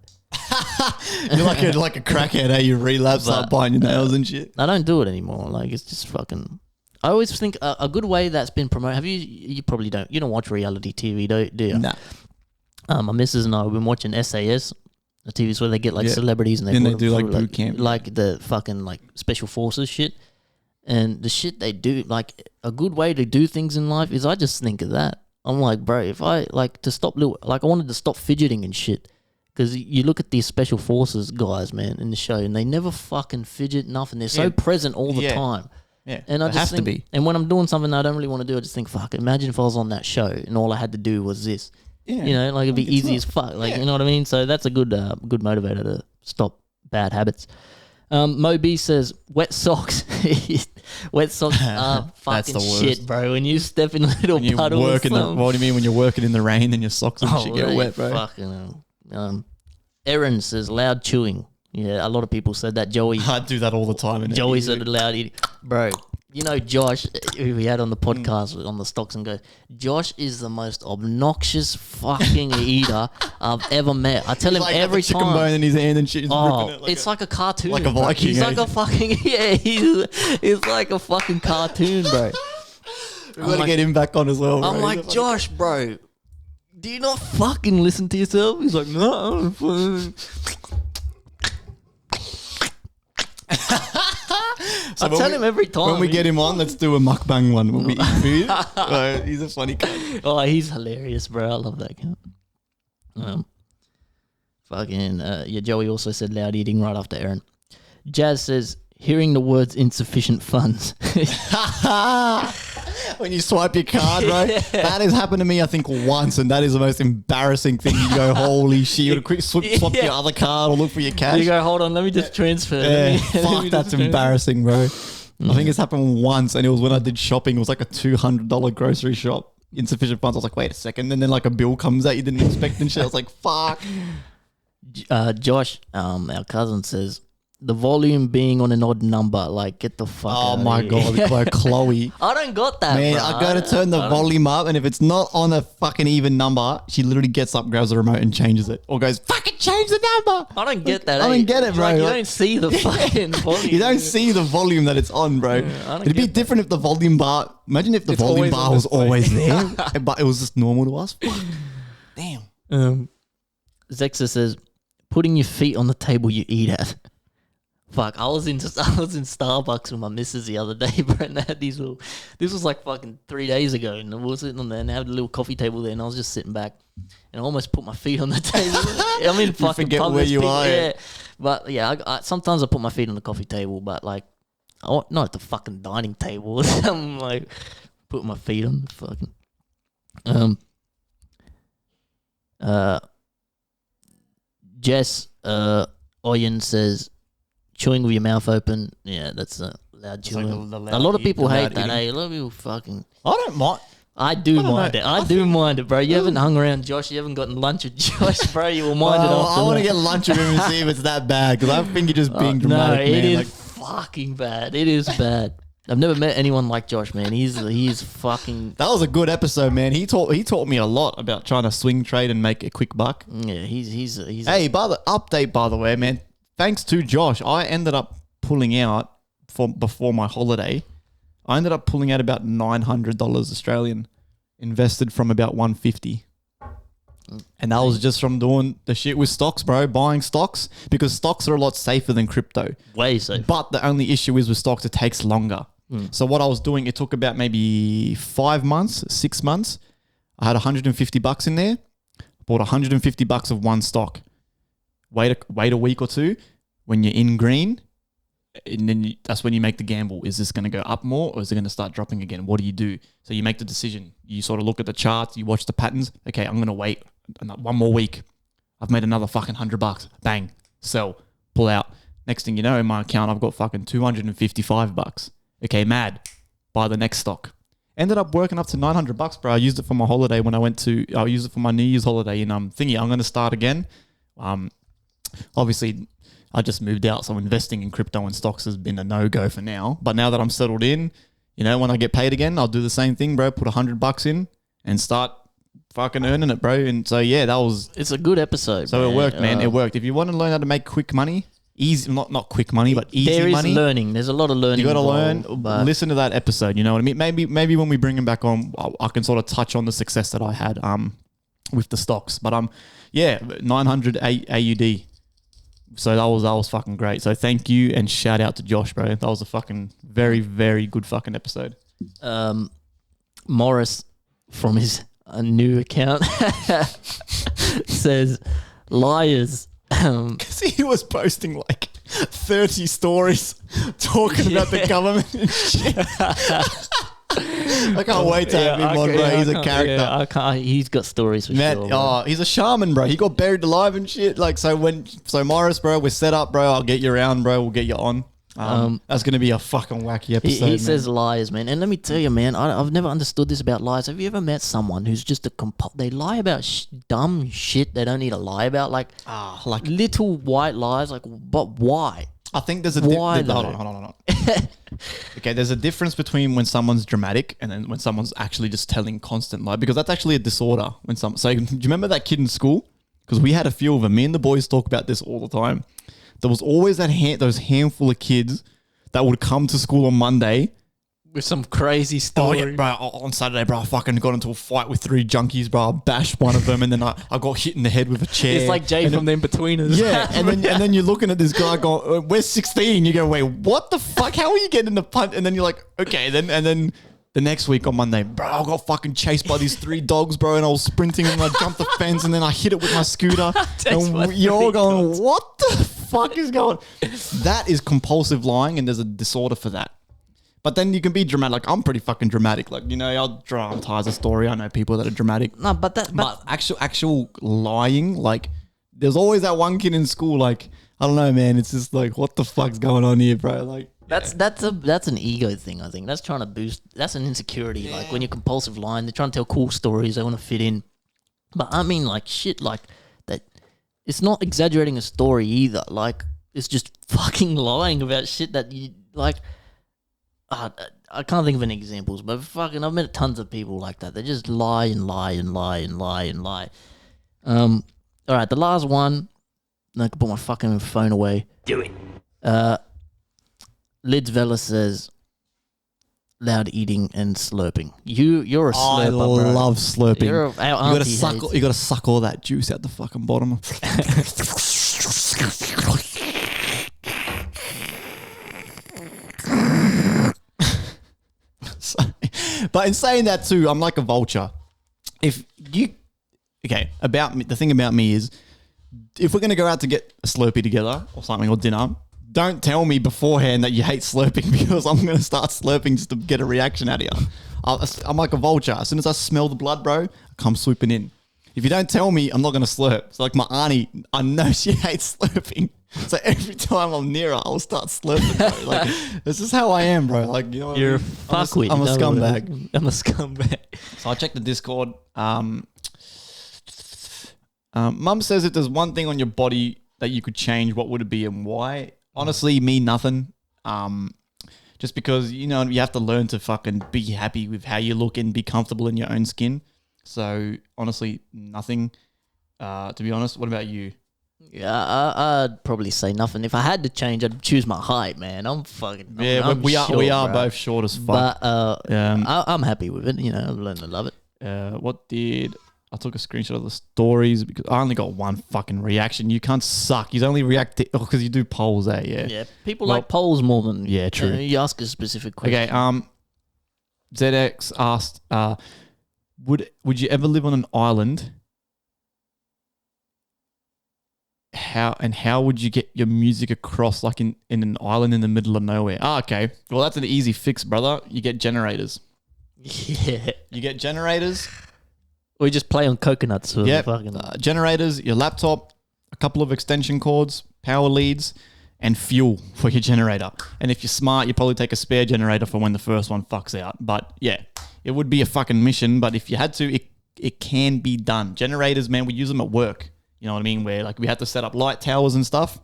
You're like a crackhead, eh? You relapse, start biting your nails and shit.
I don't do it anymore. Like, it's just fucking. I always think a good way that's been promoted. Have you? You probably don't. You don't watch reality TV, do you?
Nah.
My missus and I have been watching SAS, the TV where they get like celebrities and
they do like boot camp,
like the fucking like special forces shit, and the shit they do. Like a good way to do things in life is I just think of that. I'm like, bro, if I like to stop, I wanted to stop fidgeting and shit. Because you look at these special forces guys, man, in the show, and they never fucking fidget nothing. They're so present all the time.
Yeah,
and I just think,
to be.
And when I'm doing something I don't really want to do, I just think, fuck, imagine if I was on that show and all I had to do was this. Yeah. You know, like it'd be easy as fuck. Like, you know what I mean? So that's a good motivator to stop bad habits. Mo B says, wet socks. Wet socks are fucking shit, bro. When you step in a little puddle
what do you mean when you're working in the rain and your socks and shit get wet, bro?
Fucking Erin says loud chewing. Yeah, a lot of people said that. Joey,
I do that all the time.
Joey said loud eating. Bro, You know, Josh, who we had on the podcast on the Stocks and Go, Josh is the most obnoxious fucking eater I've ever met. I tell him
Like,
every
got the chicken
time.
bone in his hand and shit. He's
Oh,
ripping it
it's like a cartoon.
like a
bro.
Viking,
He's
eh?
like a fucking he's like a fucking cartoon, bro.
we got to get him back on as well.
I'm
bro.
like, Josh, bro, do you not fucking listen to yourself? He's like, no. I tell him every time.
When we get him on, let's do a mukbang one. When we eat food. He's a funny guy.
Oh, he's hilarious, bro. I love that guy. Yeah, Joey also said loud eating right after Aaron. Jazz says, hearing the words insufficient funds.
When you swipe your card, bro. That has happened to me, I think, once, and that is the most embarrassing thing. You go, holy shit, you got to quick swap your other card or look for your cash.
You go, hold on, let me just transfer.
Yeah, fuck, that's embarrassing, bro. I think it's happened once, and it was when I did shopping. It was like a $200 grocery shop. Insufficient funds. I was like, wait a second. And then like a bill comes out you didn't expect and shit. I was like, fuck.
Josh, our cousin, says, the volume being on an odd number, like, get the fuck out of
my
here.
God, Chloe.
I don't got that,
Man,
bro.
I go to turn the volume up, and if it's not on a fucking even number, she literally gets up, grabs the remote, and changes it. Or goes, fucking change the number.
I don't get that.
I don't get it, bro.
Like, you
Like-
don't see the fucking volume.
You don't see the volume that it's on, bro.
I don't
It'd be
get
different if the volume bar. Imagine if the
It's
volume
always
bar
on
was
display.
always there, but it was just normal to us. Fuck. Damn.
Zexa says, putting your feet on the table you eat at. Fuck, I was in Starbucks with my missus the other day, bro, and they had these little. This was like fucking 3 days ago, and I was sitting on there, and they had a little coffee table there, and I was just sitting back, and I almost put my feet on the table. I mean, fucking
forget
public
where you
speaking,
are.
yeah. But yeah, I sometimes I put my feet on the coffee table, but like, not at the fucking dining table. I'm like, put my feet on the fucking. Jess Oyen says, chewing with your mouth open. Yeah, that's loud chewing.
the loud
A lot of
eat-
people
the
hate
loud
that.
eating.
Hey, a lot of people fucking.
I don't mind.
I do
don't
mind
know.
it. I do mind it, bro. You haven't hung around Josh. You haven't gotten lunch with Josh, bro. You will mind it
Well,
after
I want to
that.
get lunch with him and see if it's that bad because I think you're just being
No,
dramatic,
it
man.
is
Like,
fucking bad. It is bad. I've never met anyone like Josh, man. He's fucking.
that was a good episode, man. He taught me a lot about trying to swing trade and make a quick buck.
Yeah, he's.
Hey, by the way, man. Thanks to Josh, I ended up pulling out before my holiday. I ended up pulling out about $900 Australian, invested from about 150. And that was just from doing the shit with stocks, bro. Buying stocks because stocks are a lot safer than crypto.
way safe.
But the only issue is with stocks, it takes longer. So what I was doing, it took about maybe 5 months, 6 months. I had $150 in there. Bought $150 of one stock. Wait a week or two. When you're in green, and then that's when you make the gamble. Is this going to go up more or is it going to start dropping again? What do you do? So you make the decision. You sort of look at the charts. You watch the patterns. Okay, I'm going to wait one more week. I've made another fucking $100. Bang. Sell. Pull out. Next thing you know, in my account, I've got fucking $255. Okay, mad. Buy the next stock. Ended up working up to $900, bro. I used it for my holiday when I used it for my New Year's holiday in thingy. I'm going to start again. Obviously, I just moved out, so investing in crypto and stocks has been a no-go for now. But now that I'm settled in, you know, when I get paid again, I'll do the same thing, bro. Put $100 in and start fucking earning it, bro. And so, yeah, that was...
It's a good episode.
So
man.
it worked, man. It worked. If you want to learn how to make quick money, easy, not quick money, but easy
there is
money.
learning. There's a lot of learning.
You got to
involved,
learn.
but
Listen to that episode. You know what I mean? Maybe when we bring him back on, I can sort of touch on the success that I had with the stocks. But yeah, 900 AUD. So that was fucking great. So thank you and shout out to Josh, bro. That was a fucking very, very good fucking episode.
Morris from his new account says liars.
Because he was posting like 30 stories talking about the government and shit. I can't wait to have him on, bro. He's a character.
Yeah, I can't. He's got stories for
Man,
sure. bro.
he's a shaman, bro. He got buried alive and shit. Like, so Morris, bro, we're set up, bro. I'll get you around, bro. We'll get you on. That's gonna be a fucking wacky episode.
He
man.
says liars, man. And let me tell you, man, I've never understood this about lies. Have you ever met someone who's just they lie about dumb shit they don't need to lie about? Like little white lies, like, but why?
I think there's a
Why
hold
though?
on. okay, there's a difference between when someone's dramatic and then when someone's actually just telling constant lie, because that's actually a disorder. So do you remember that kid in school? Because we had a few of them. Me and the boys talk about this all the time. There was always those handful of kids that would come to school on Monday
with some crazy story.
Oh yeah, bro. On Saturday, bro, I fucking got into a fight with 3 junkies, bro. I bashed one of them, and then I got hit in the head with a chair.
It's like Jay from the In-Betweeners.
Yeah, and then you're looking at this guy going, "We're 16." You go, "Wait, what the fuck? How are you getting the punt?" And then you're like, "Okay." Then the next week on Monday, bro, I got fucking chased by these 3 dogs, bro, and I was sprinting and I jumped the fence and then I hit it with my scooter. And you're all going, "What the fuck is going on?" That is compulsive lying, and there's a disorder for that. But then you can be dramatic. Like, I'm pretty fucking dramatic. Like, I'll dramatize a story. I know people that are dramatic.
No, but
actual lying, like, there's always that one kid in school, like, I don't know, man. It's just like, what the fuck's going on here, bro? Like,
that's an ego thing, I think. That's trying to boost. That's an insecurity. Yeah. Like when you're compulsive lying, they're trying to tell cool stories. They want to fit in. But I mean, like shit, like that. It's not exaggerating a story either. Like it's just fucking lying about shit that you like. I can't think of any examples, but fucking, I've met tons of people like that. They just lie and lie and lie and lie and lie. All right, the last one. I can put my fucking phone away.
Do it.
Lids Vela says, loud eating and slurping. You're a slurper,
I
bro.
love slurping.
You
gotta suck all that juice out the fucking bottom. But in saying that too, I'm like a vulture. About me, the thing about me is, if we're gonna go out to get a Slurpee together or something or dinner, don't tell me beforehand that you hate slurping, because I'm gonna start slurping just to get a reaction out of you. I'm like a vulture. As soon as I smell the blood, bro, I come swooping in. If you don't tell me, I'm not gonna slurp. It's like my auntie. I know she hates slurping. So every time I'm near her, I'll start slurping, bro. Like, this is how I am, bro. Like, you know what
You're
I
a
mean?
fuckwit.
I'm a scumbag.
I'm a scumbag.
So I checked the Discord. Mum says if there's one thing on your body that you could change, what would it be and why? Honestly, me, nothing. Just because, you have to learn to fucking be happy with how you look and be comfortable in your own skin. So, honestly, nothing. To be honest, what about you?
Yeah, I'd probably say nothing. If I had to change, I'd choose my height, man. I'm fucking. I'm
we
short,
are
bro.
both short as fuck.
But I'm happy with it. I've learned to love it.
I took a screenshot of the stories because I only got one fucking reaction. You can't suck. You only react because you do polls, Yeah.
Yeah, people like polls more than
true.
You ask a specific question.
Okay. ZX asked, would you ever live on an island? How would you get your music across, like in an island in the middle of nowhere? Okay. Well, that's an easy fix, brother. You get generators.
Yeah.
You get generators.
Or you just play on coconuts.
Yeah. Generators, your laptop, a couple of extension cords, power leads, and fuel for your generator. And if you're smart, you probably take a spare generator for when the first one fucks out. But yeah, it would be a fucking mission. But if you had to, it can be done. Generators, man, we use them at work. You know what I mean? Where like we had to set up light towers and stuff.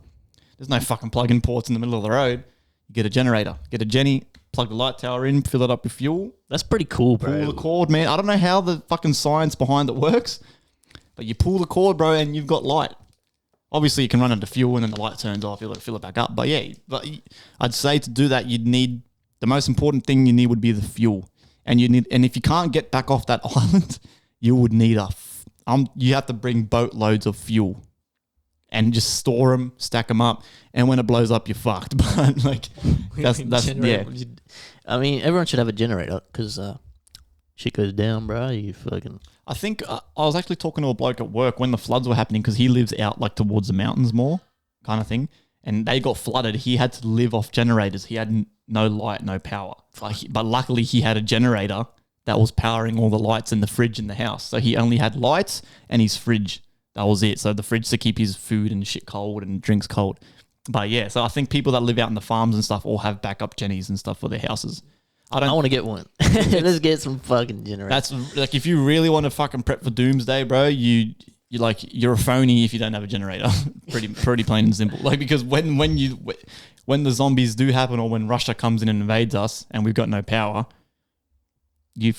There's no fucking plug-in ports in the middle of the road. You get a generator, get a Jenny, plug the light tower in, fill it up with fuel.
That's pretty cool, bro.
Pull the cord, man. I don't know how the fucking science behind it works, but you pull the cord, bro, and you've got light. Obviously, you can run into fuel and then the light turns off. You'll fill it back up. But yeah, I'd say to do that, you'd need the most important thing you need would be the fuel, and if you can't get back off that island, you would need you have to bring boatloads of fuel. And just store them, stack them up, and when it blows up, you're fucked. But like, that's yeah.
I mean, everyone should have a generator because shit goes down, bro. You fucking.
I think I was actually talking to a bloke at work when the floods were happening because he lives out like towards the mountains more, kind of thing, and they got flooded. He had to live off generators. He had no light, no power. But luckily, he had a generator that was powering all the lights in the fridge in the house. So he only had lights and his fridge. That was it. So the fridge to keep his food and shit cold and drinks cold. But yeah, so I think people that live out in the farms and stuff all have backup jennies and stuff for their houses. I
want to get one. Let's get some fucking generators.
That's like, if you really want to fucking prep for doomsday, bro, you're a phony if you don't have a generator. pretty plain and simple. Like, because when when the zombies do happen or when Russia comes in and invades us and we've got no power, the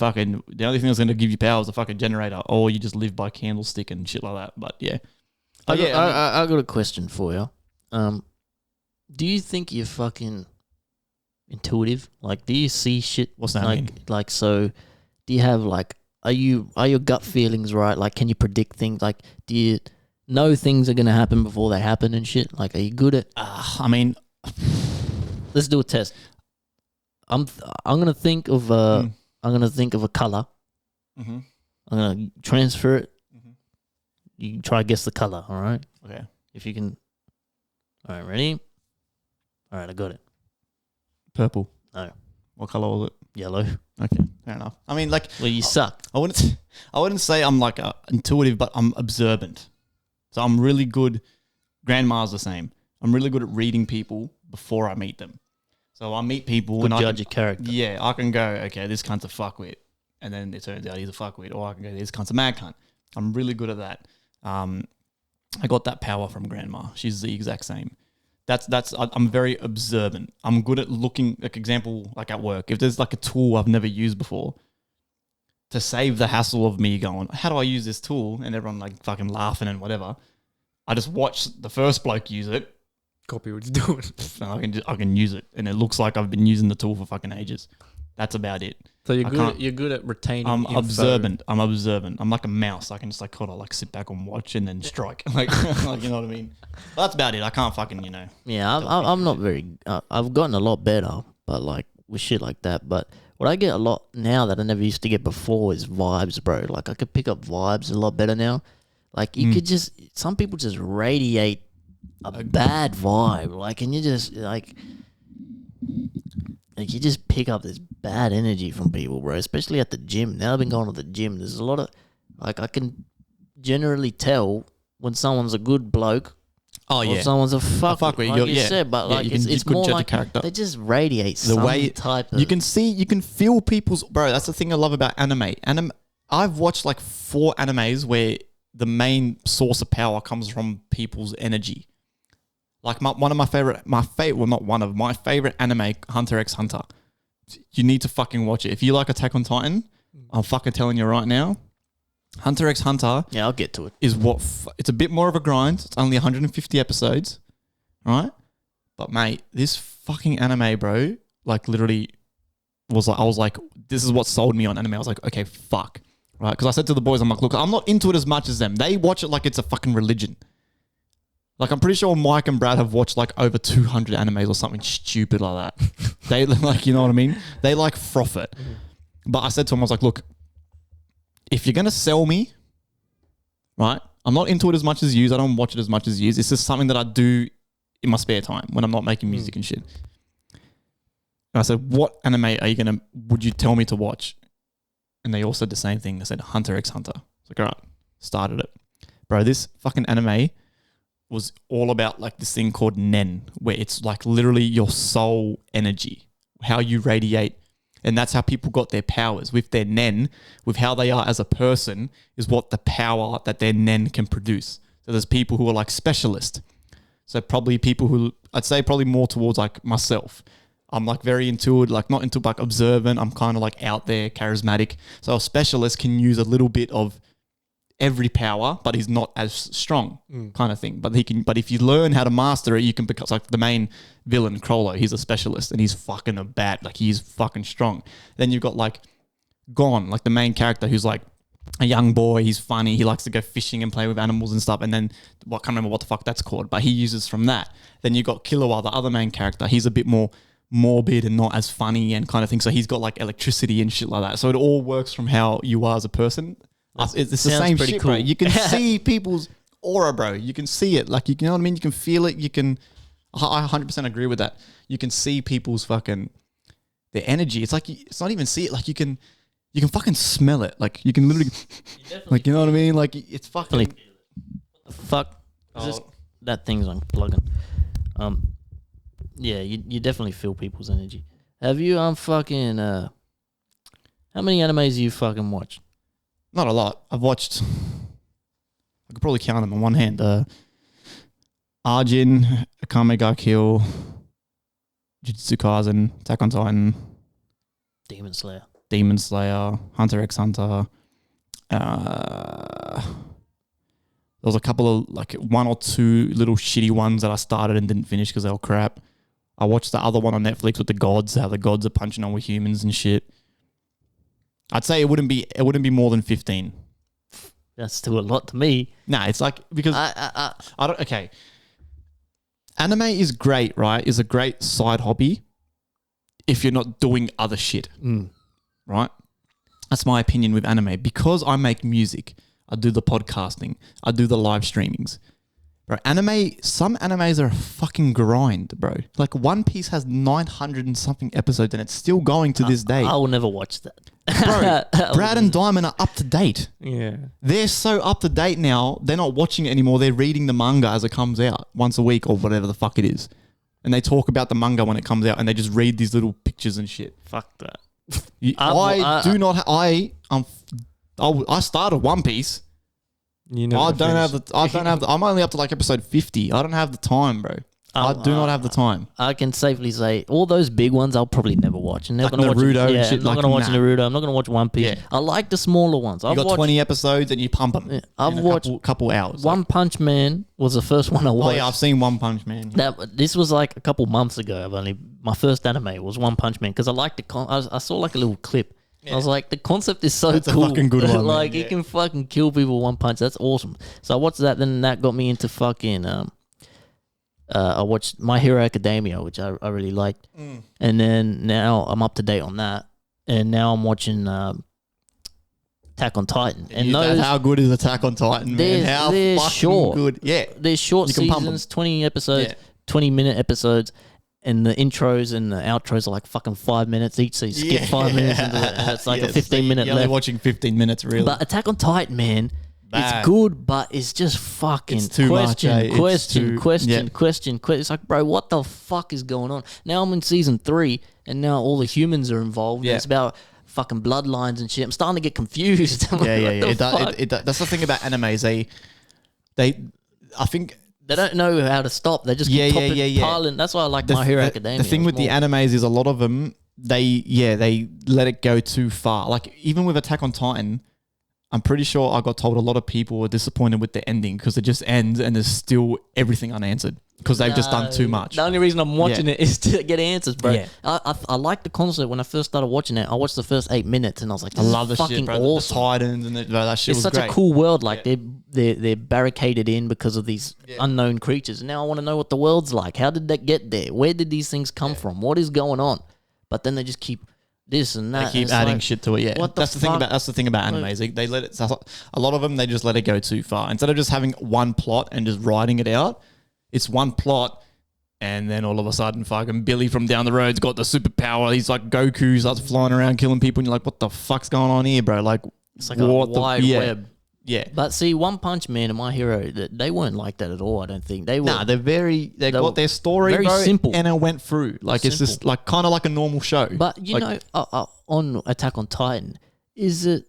only thing that's going to give you power is a fucking generator, or you just live by candlestick and shit like that. But yeah.
I got a question for you. Do you think you're fucking intuitive? Like, do you see shit?
What's that mean?
Like, so do you have like, are your gut feelings right? Like, can you predict things? Like, do you know things are gonna happen before they happen and shit? Like, are you good at?
I mean,
let's do a test. I'm gonna think of I'm gonna think of a color.
Mm-hmm.
I'm gonna transfer it.
Mm-hmm.
You can try to guess the color. All right.
Okay.
If you can. All right. Ready? All right. I got it.
Purple.
No.
What color was it?
Yellow.
Okay, fair enough. I mean, like,
Well, you suck.
I wouldn't say I'm like intuitive, but I'm observant. So I'm really good. Grandma's the same. I'm really good at reading people before I meet them. So I meet people
Good
and
judge of character.
Yeah, I can go, okay, this cunt's a fuckwit, and then it turns out he's a fuckwit, or I can go, this cunt's a mad cunt. I'm really good at that. I got that power from Grandma. She's the exact same. I'm very observant. I'm good at looking, like example, like at work. If there's like a tool I've never used before, to save the hassle of me going, how do I use this tool? And everyone like fucking laughing and whatever. I just watch the first bloke use it.
Copy what he's doing.
And I can use it. And it looks like I've been using the tool for fucking ages. That's about it.
So you're good at retaining info.
observant. I'm observant. I'm like a mouse. I can just like kind of like sit back and watch and then strike. like you know what I mean? But that's about it. I can't fucking,
Yeah, I'm not very. I've gotten a lot better, but like with shit like that. But what I get a lot now that I never used to get before is vibes, bro. Like I could pick up vibes a lot better now. Like you could some people just radiate a bad vibe. Like, and you just like you just pick up this bad energy from people, bro. Especially at the gym. Now I've been going to the gym. There's a lot of like I can generally tell when someone's a good bloke.
Oh yeah,
or someone's a fuckwit, like you said, but like it's more like
character.
They just radiate
The
some
way
type of.
you can feel people's, bro. That's the thing I love about anime. I've watched like 4 animes where the main source of power comes from people's energy. Like my favorite anime, Hunter x Hunter. You need to fucking watch it. If you like Attack on Titan, I'm fucking telling you right now, Hunter x Hunter.
Yeah, I'll get to it.
Is what it's a bit more of a grind. It's only 150 episodes, right? But mate, this fucking anime, bro, like literally was like, I was like, this is what sold me on anime. I was like, okay, fuck, right? Because I said to the boys, I'm like, look, I'm not into it as much as them. They watch it like it's a fucking religion. Like, I'm pretty sure Mike and Brad have watched like over 200 animes or something stupid like that. They like, you know what I mean? They like froth it. But I said to him, I was like, look, if you're going to sell me, right? I'm not into it as much as you. I don't watch it as much as you. It's just something that I do in my spare time when I'm not making music and shit. And I said, what anime would you tell me to watch? And they all said the same thing. They said Hunter x Hunter. I was like, all right, started it. Bro, this fucking anime was all about like this thing called Nen, where it's like literally your soul energy, how you radiate. And that's how people got their powers with their Nen, with how they are as a person is what the power that their Nen can produce. So there's people who are like specialists. So probably people who I'd say probably more towards like myself. I'm like very intuitive, like not into like observant. I'm kind of like out there, charismatic. So a specialist can use a little bit of every power, but he's not as strong kind of thing. But if you learn how to master it, you can become like the main villain, Crollo. He's a specialist and he's fucking a bat. Like he's fucking strong. Then you've got like Gon, like the main character who's like a young boy. He's funny. He likes to go fishing and play with animals and stuff. And then I can't remember what the fuck that's called, but he uses from that. Then you've got Killua, the other main character. He's a bit more morbid and not as funny and kind of thing. So he's got like electricity and shit like that. So it all works from how you are as a person. It's the same shit, cool. Bro. You can see people's aura, bro. You can see it. Like, you know what I mean? You can feel it. I 100% agree with that. You can see people's fucking, their energy. It's like, it's not even see it. Like you can fucking smell it. Like you can literally, like, you know what I mean? Like it's fucking.
What the fuck? That thing's unplugging. Yeah, you definitely feel people's energy. Have you fucking how many animes do you fucking watch?
Not a lot. I've watched, I could probably count them on one hand. Arjun, Akame ga Kill, Jujutsu Kaisen, Attack on Titan,
Demon Slayer.
Demon Slayer, Hunter x Hunter. There was a couple of like one or two little shitty ones that I started and didn't finish because they were crap. I watched the other one on Netflix with the gods, how the gods are punching on with humans and shit. I'd say it wouldn't be more than 15.
That's still a lot to me.
Nah, it's like because I don't. Okay, anime is great, right? Is a great side hobby if you're not doing other shit, right? That's my opinion with anime. Because I make music, I do the podcasting, I do the live streamings. Bro, some animes are a fucking grind, bro. Like One Piece has 900 and something episodes and it's still going to this day.
I will never watch that.
Bro, Brad and Diamond are up to date.
Yeah.
They're so up to date now, they're not watching it anymore. They're reading the manga as it comes out once a week or whatever the fuck it is. And they talk about the manga when it comes out and they just read these little pictures and shit.
Fuck that.
I started One Piece.
You know,
I'm only up to like episode 50. I don't have the time, bro. I do not have the time.
I can safely say all those big ones I'll probably never watch. I'm never
Like
gonna
Naruto
watch
and shit,
I'm not
like,
gonna watch
nah.
Naruto. I'm not gonna watch One Piece.
Yeah.
I like the smaller ones.
You got 20 episodes and you pump them.
Yeah, I've
in
watched
a couple hours.
One Punch Man was the first one I
Oh
watched.
yeah, I've seen One Punch Man.
This was like a couple months ago. My first anime was One Punch Man because I liked I saw like a little clip. I was like, the concept is so
That's a
cool.
fucking good one,
Like,
man.
he can fucking kill people with one punch. That's awesome. So I watched that. Then that got me into fucking. I watched My Hero Academia, which I really liked. And then now I'm up to date on that. And now I'm watching Attack on Titan. And
How good is Attack on Titan, man? How
they're
fucking
short.
good. Yeah.
There's short
You can pump 'em.
seasons, 20 episodes,
Yeah.
20-minute episodes. And the intros and the outros are like fucking 5 minutes each. So you skip 5 minutes into it. And it's like a 15-minute
You're only
left.
watching 15 minutes, really.
But Attack on Titan, man,
Bad.
it's good, but it's just fucking
It's too much, eh? It's
question.
too-
It's like, bro, what the fuck is going on? Now I'm in season 3, and now all the humans are involved.
Yeah.
And it's about fucking bloodlines and shit. I'm starting to get confused. I'm like,
yeah.
what the fuck?
That's the thing about animes. I think
They don't know how to stop. They just keep piling. That's why I like My Hero Academia.
The thing with the animes is a lot of them, they let it go too far. Like even with Attack on Titan, I'm pretty sure I got told a lot of people were disappointed with the ending because it just ends and there's still everything unanswered because they've just done too much.
The only reason I'm watching
Yeah.
it is to get answers, bro.
Yeah.
I like the concept. When I first started watching it, I watched the first 8 minutes and I was like,
I
this
love
is
the
fucking
shit, bro.
awesome.
The Titans and that shit
It's
was
such
great.
a cool world. Like they're barricaded in because of these unknown creatures. Now I want to know what the world's like. How did that get there? Where did these things come from? What is going on? But then they just keep this and that.
They keep
It's
adding
like,
shit to it. Yeah,
what the
that's the thing
fuck?
about animes. They let it. A lot of them they just let it go too far. Instead of just having one plot and just writing it out, it's one plot, and then all of a sudden, fucking Billy from down the road's got the superpower. He's like Goku, starts flying around killing people, and you're like, what the fuck's going on here, bro? Like,
It's like a wide web.
Yeah.
But see, One Punch Man and My Hero, they weren't like that at all. I don't think they were.
Nah, they got their story
very
bro,
simple.
and it went through. Like it's just like kind of like a normal show.
But you know, on Attack on Titan, is it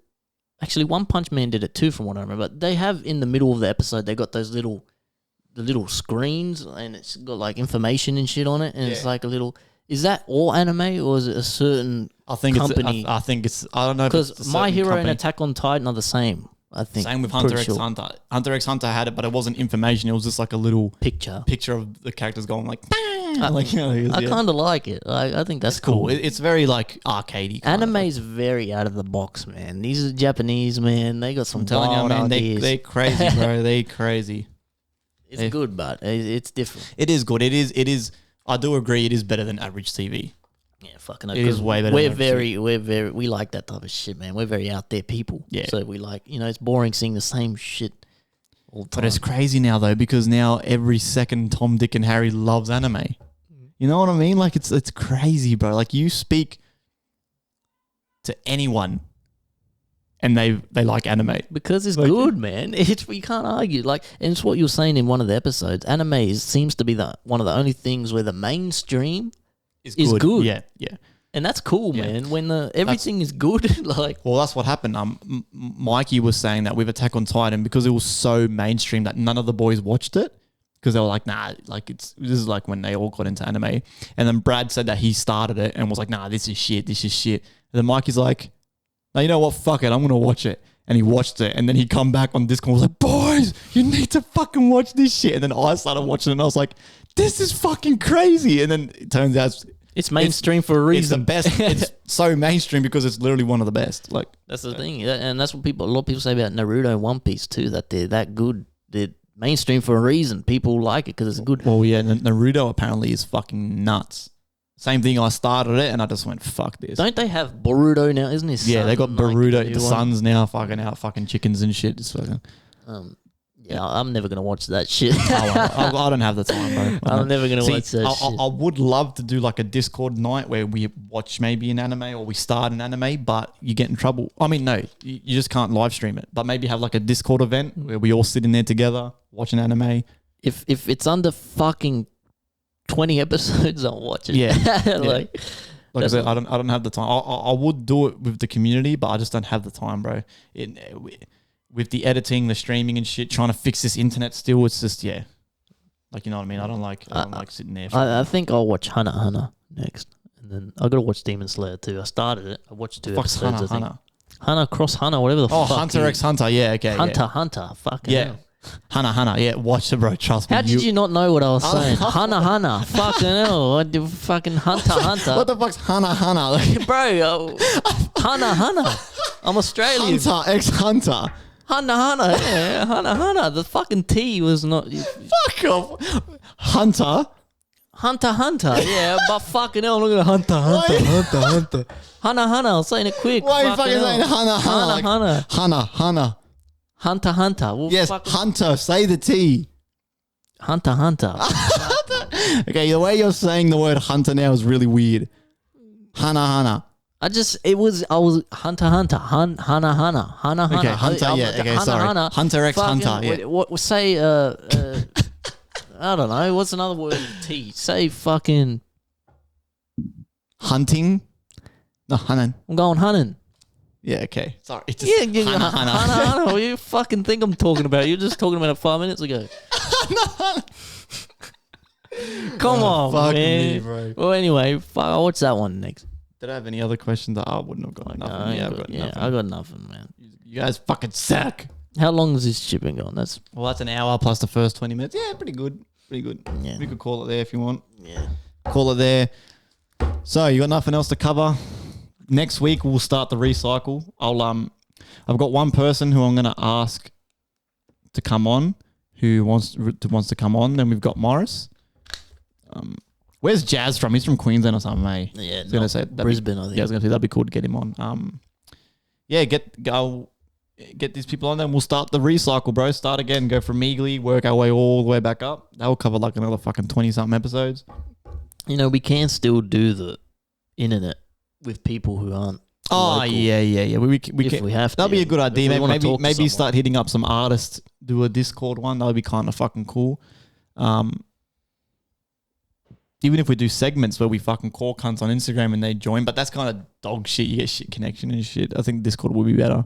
actually One Punch Man did it too? From what I remember, they have in the middle of the episode, they got those the little screens, and it's got like information and shit on it, and it's like a little. Is that all anime, or is it a certain company?
I think it's. I don't know
Because My Hero and Attack on Titan are the same. I think.
Same with Hunter x Hunter. Hunter x Hunter had it, but it wasn't information. It was just like a little
Picture
of the characters going like, like you know,
I kind of like it. I think that's
cool.
cool.
It's very like arcadey.
Anime's very out of the box, man. These are Japanese, man. They got some
telling you,
wild
man,
ideas.
they're crazy, bro. They crazy.
It's good, but it's different.
It is good. It is. I do agree. It is better than average TV.
Yeah, fucking.
It is way better.
We like that type of shit, man. We're very out there people.
Yeah.
So we like, it's boring seeing the same shit all the time.
But it's crazy now though because now every second Tom, Dick, and Harry loves anime. You know what I mean? Like it's crazy, bro. Like you speak to anyone, and they like anime.
Because it's good, man. You can't argue. Like, and it's what you were saying in one of the episodes. Anime seems to be one of the only things where the mainstream is good.
Yeah.
And that's cool, man. When everything is good, like.
Well, that's what happened. Mikey was saying that with Attack on Titan, because it was so mainstream that none of the boys watched it, because they were like, nah, like this is like when they all got into anime. And then Brad said that he started it and was like, nah, this is shit. And then Mikey's like, no, you know what? Fuck it. I'm going to watch it. And he watched it. And then he come back on Discord and was like, boys, you need to fucking watch this shit. And then I started watching it and I was like, this is fucking crazy. And then it turns out
it's mainstream for a reason.
It's the best. It's so mainstream because it's literally one of the best. Like
that's the thing. And that's what a lot of people say about Naruto and One Piece too, that they're that good. They're mainstream for a reason. People like it because it's good.
Well, yeah, Naruto apparently is fucking nuts. Same thing, I started it and I just went, fuck this.
Don't they have Boruto now? Isn't it?
Yeah, they got Boruto. The sons now fucking out fucking chickens and shit. It's fucking.
Yeah, I'm never gonna watch that shit.
I don't have the time, bro.
I'm never gonna watch that shit.
I would love to do like a Discord night where we watch maybe an anime or we start an anime, but you get in trouble. I mean, no, you just can't live stream it. But maybe have like a Discord event where we all sit in there together, watch an anime.
If it's under fucking 20 episodes, I'll watch it.
Yeah,
like
I said, I don't have the time. I would do it with the community, but I just don't have the time, bro. With the editing, the streaming and shit, trying to fix this internet still, it's just like, you know what I mean. I don't like sitting there.
I think I'll watch Hunter x Hunter next, and then I gotta watch Demon Slayer too. I started it. I watched 2 episodes. Hunter Cross Hunter, whatever the fuck.
Oh, Hunter x Hunter. Yeah, okay.
Hunter. Fucking
yeah.
hell.
Hunter. Yeah, watch it, bro. Trust me.
How did you not know what I was saying? Hunter. Fucking hell. What the fucking Hunter.
What the fuck's Hunter?
Bro, Hunter. I'm Australian.
Hunter x Hunter.
Hunter. Yeah, Hunter. The fucking T was not.
Fuck off. Hunter.
Yeah, but fucking hell, look at Hunter. Hunter. I'm saying it quick.
Why are you fucking saying Hunter?
Hunter. Well,
yes, Hunter. Say the T.
Hunter.
Okay, the way you're saying the word Hunter now is really weird. Hunter. I
was Hunter.
Okay, Hunter. Yeah. Okay, sorry. Hunter x Hunter. Yeah.
What? Say I don't know. What's another word with T? Say fucking
hunting. No, hunting.
I'm going hunting.
Yeah. Okay. Sorry. It's just
Hunter. What do you fucking think I'm talking about? You're just talking about it 5 minutes ago. Come on,
fuck
man.
Me, bro.
Well, anyway, I'll watch that one next.
Did I have any other questions? I wouldn't have got nothing.
I got nothing, man.
You guys fucking suck.
How long has this shit been going? That's
an hour plus the first 20 minutes. Yeah, pretty good.
Yeah.
We could call it there if you want.
Yeah.
Call it there. So you got nothing else to cover? Next week we'll start the recycle. I've got one person who I'm going to ask to come on, who wants to come on. Then we've got Morris. Where's Jazz from? He's from Queensland or something, mate.
Yeah,
I was gonna say
Brisbane, I think.
Yeah, I was gonna say that'd be cool to get him on. Get these people on, then we'll start the recycle, bro. Start again, go from meagerly, work our way all the way back up. That'll cover like another fucking 20-something episodes.
You know, we can still do the internet with people who aren't.
Oh
local.
yeah. We
if we have to.
That'll be a good idea. Maybe
to
start hitting up some artists. Do a Discord one. That'll be kind of fucking cool. Even if we do segments where we fucking call cunts on Instagram and they join, but that's kind of dog shit. You get shit connection and shit. I think Discord will be better.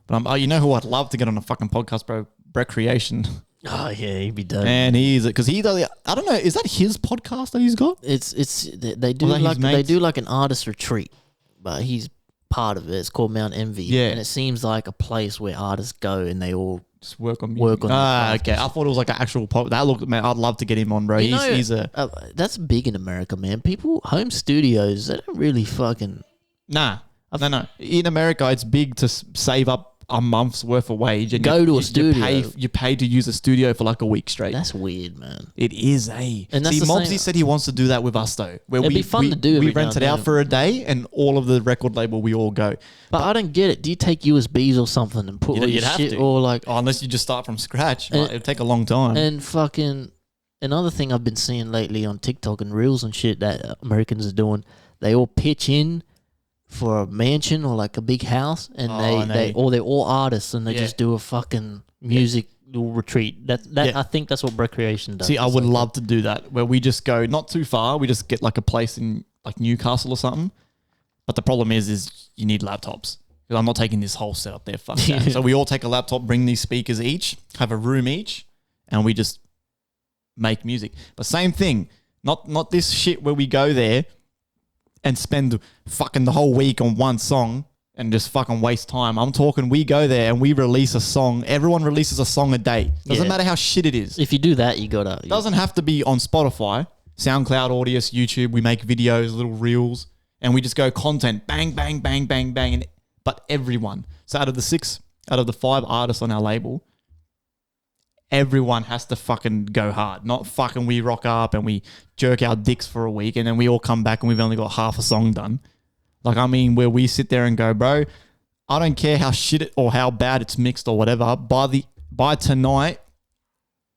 But you know who I'd love to get on a fucking podcast, bro? Brett Creation.
Oh yeah, he'd be dope.
And because he does. I don't know. Is that his podcast that he's got?
They do like an artist retreat, but he's part of it. It's called Mount Envy.
Yeah,
and it seems like a place where artists go and they all
just work on music. Okay. I thought it was like an actual that looked, man. I'd love to get him on, bro. He's
that's big in America, man. People home studios, they don't really fucking
no. In America, it's big to save up a month's worth of wage and
go to a studio.
You pay to use a studio for like a week straight.
That's weird, man.
It is, eh?
And that's
Mobsy said he wants to do that with us though. Where
it'd be fun to do.
We rent it out for a day, and all of the record label we all go.
But I don't get it. Do you take USBs or something and put all your shit, or like?
Oh, unless you just start from scratch, it'd take a long time.
And fucking another thing I've been seeing lately on TikTok and Reels and shit that Americans are doing, they all pitch in for a mansion or like a big house, and they're all artists, and they just do a fucking music little retreat. I think that's what Recreation does.
See, I would love to do that, where we just go not too far. We just get like a place in like Newcastle or something. But the problem is you need laptops, because I'm not taking this whole setup there. Fuck that. So we all take a laptop, bring these speakers each, have a room each, and we just make music. But same thing, not this shit where we go there and spend fucking the whole week on one song and just fucking waste time. I'm talking we go there and we release a song. Everyone releases a song a day. Doesn't matter how shit it is.
If you do that, you gotta.
Doesn't have to be on Spotify, SoundCloud, Audius, YouTube. We make videos, little reels, and we just go content, bang, bang, bang, bang, bang. But everyone. So out of the 5 artists on our label, everyone has to fucking go hard. Not fucking we rock up and we jerk our dicks for a week and then we all come back and we've only got half a song done. Like, I mean, where we sit there and go, bro, I don't care how shit it or how bad it's mixed or whatever. By tonight,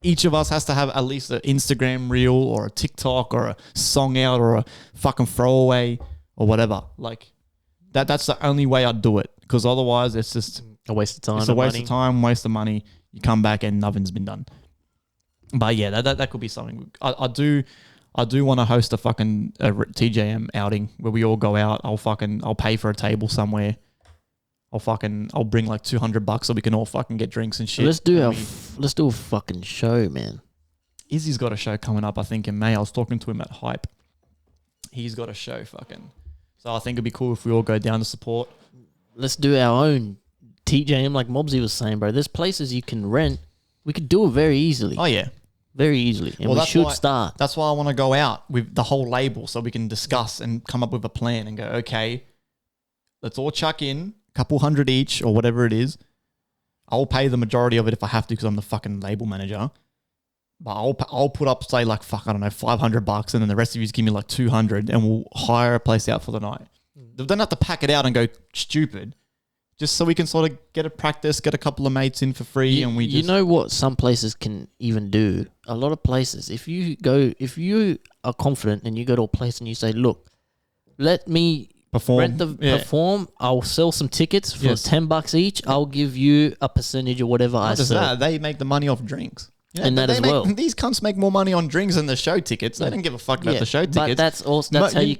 each of us has to have at least an Instagram reel or a TikTok or a song out or a fucking throwaway or whatever. Like, that's the only way I'd do it, because otherwise it's just
a waste of time.
It's a waste of time, waste of money. You come back and nothing's been done. But yeah, that could be something. I do want to host a fucking TJM outing where we all go out. I'll pay for a table somewhere. I'll bring like $200 so we can all fucking get drinks and shit.
Let's do a fucking show, man.
Izzy's got a show coming up, I think, in May. I was talking to him at Hype. He's got a show fucking. So I think it'd be cool if we all go down to support.
Let's do our own TJM, like Mobsy was saying, bro. There's places you can rent. We could do it very easily.
Oh yeah.
Very easily. And we should start.
That's why I want to go out with the whole label so we can discuss and come up with a plan and go, okay, let's all chuck in a couple hundred each or whatever it is. I'll pay the majority of it if I have to because I'm the fucking label manager. But I'll put up, say, like, fuck, I don't know, $500, and then the rest of you just give me like 200 and we'll hire a place out for the night. They don't have to pack it out and go stupid. Just so we can sort of get a practice, get a couple of mates in for free, and we just...
You know what some places can even do? A lot of places, if you are confident and you go to a place and you say, look, let me perform, I'll sell some tickets for $10 each, I'll give you a percentage or whatever I sell.
They make the money off drinks. Yeah,
and that as well.
These cunts make more money on drinks than the show tickets. They don't give a fuck about the show tickets.
But that's how you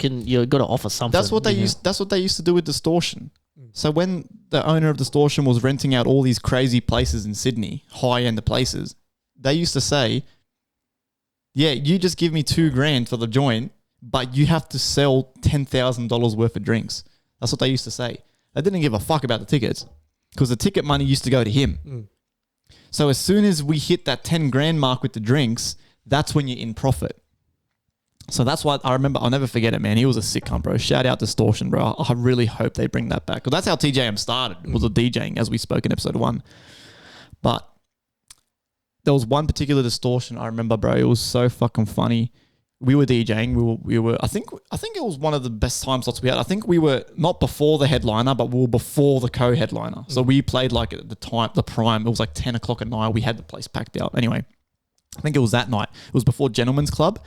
got to offer something.
That's what they used to do with Distortion. So when the owner of Distortion was renting out all these crazy places in Sydney, high-end places, they used to say, yeah, you just give me $2,000 for the joint, but you have to sell $10,000 worth of drinks. That's what they used to say. They didn't give a fuck about the tickets because the ticket money used to go to him. So as soon as we hit that $10,000 mark with the drinks, that's when you're in profit. So that's why I remember, I'll never forget it, man. He was a sick cunt, bro. Shout out Distortion, bro. I really hope they bring that back. Because that's how TJM started, was a DJing, as we spoke in episode 1. But there was one particular Distortion I remember, bro. It was so fucking funny. We were DJing. We were. I think it was one of the best time slots we had. I think we were not before the headliner, but we were before the co-headliner. So we played like at the prime. It was like 10 o'clock at night. We had the place packed out. Anyway, I think it was that night. It was before Gentleman's Club.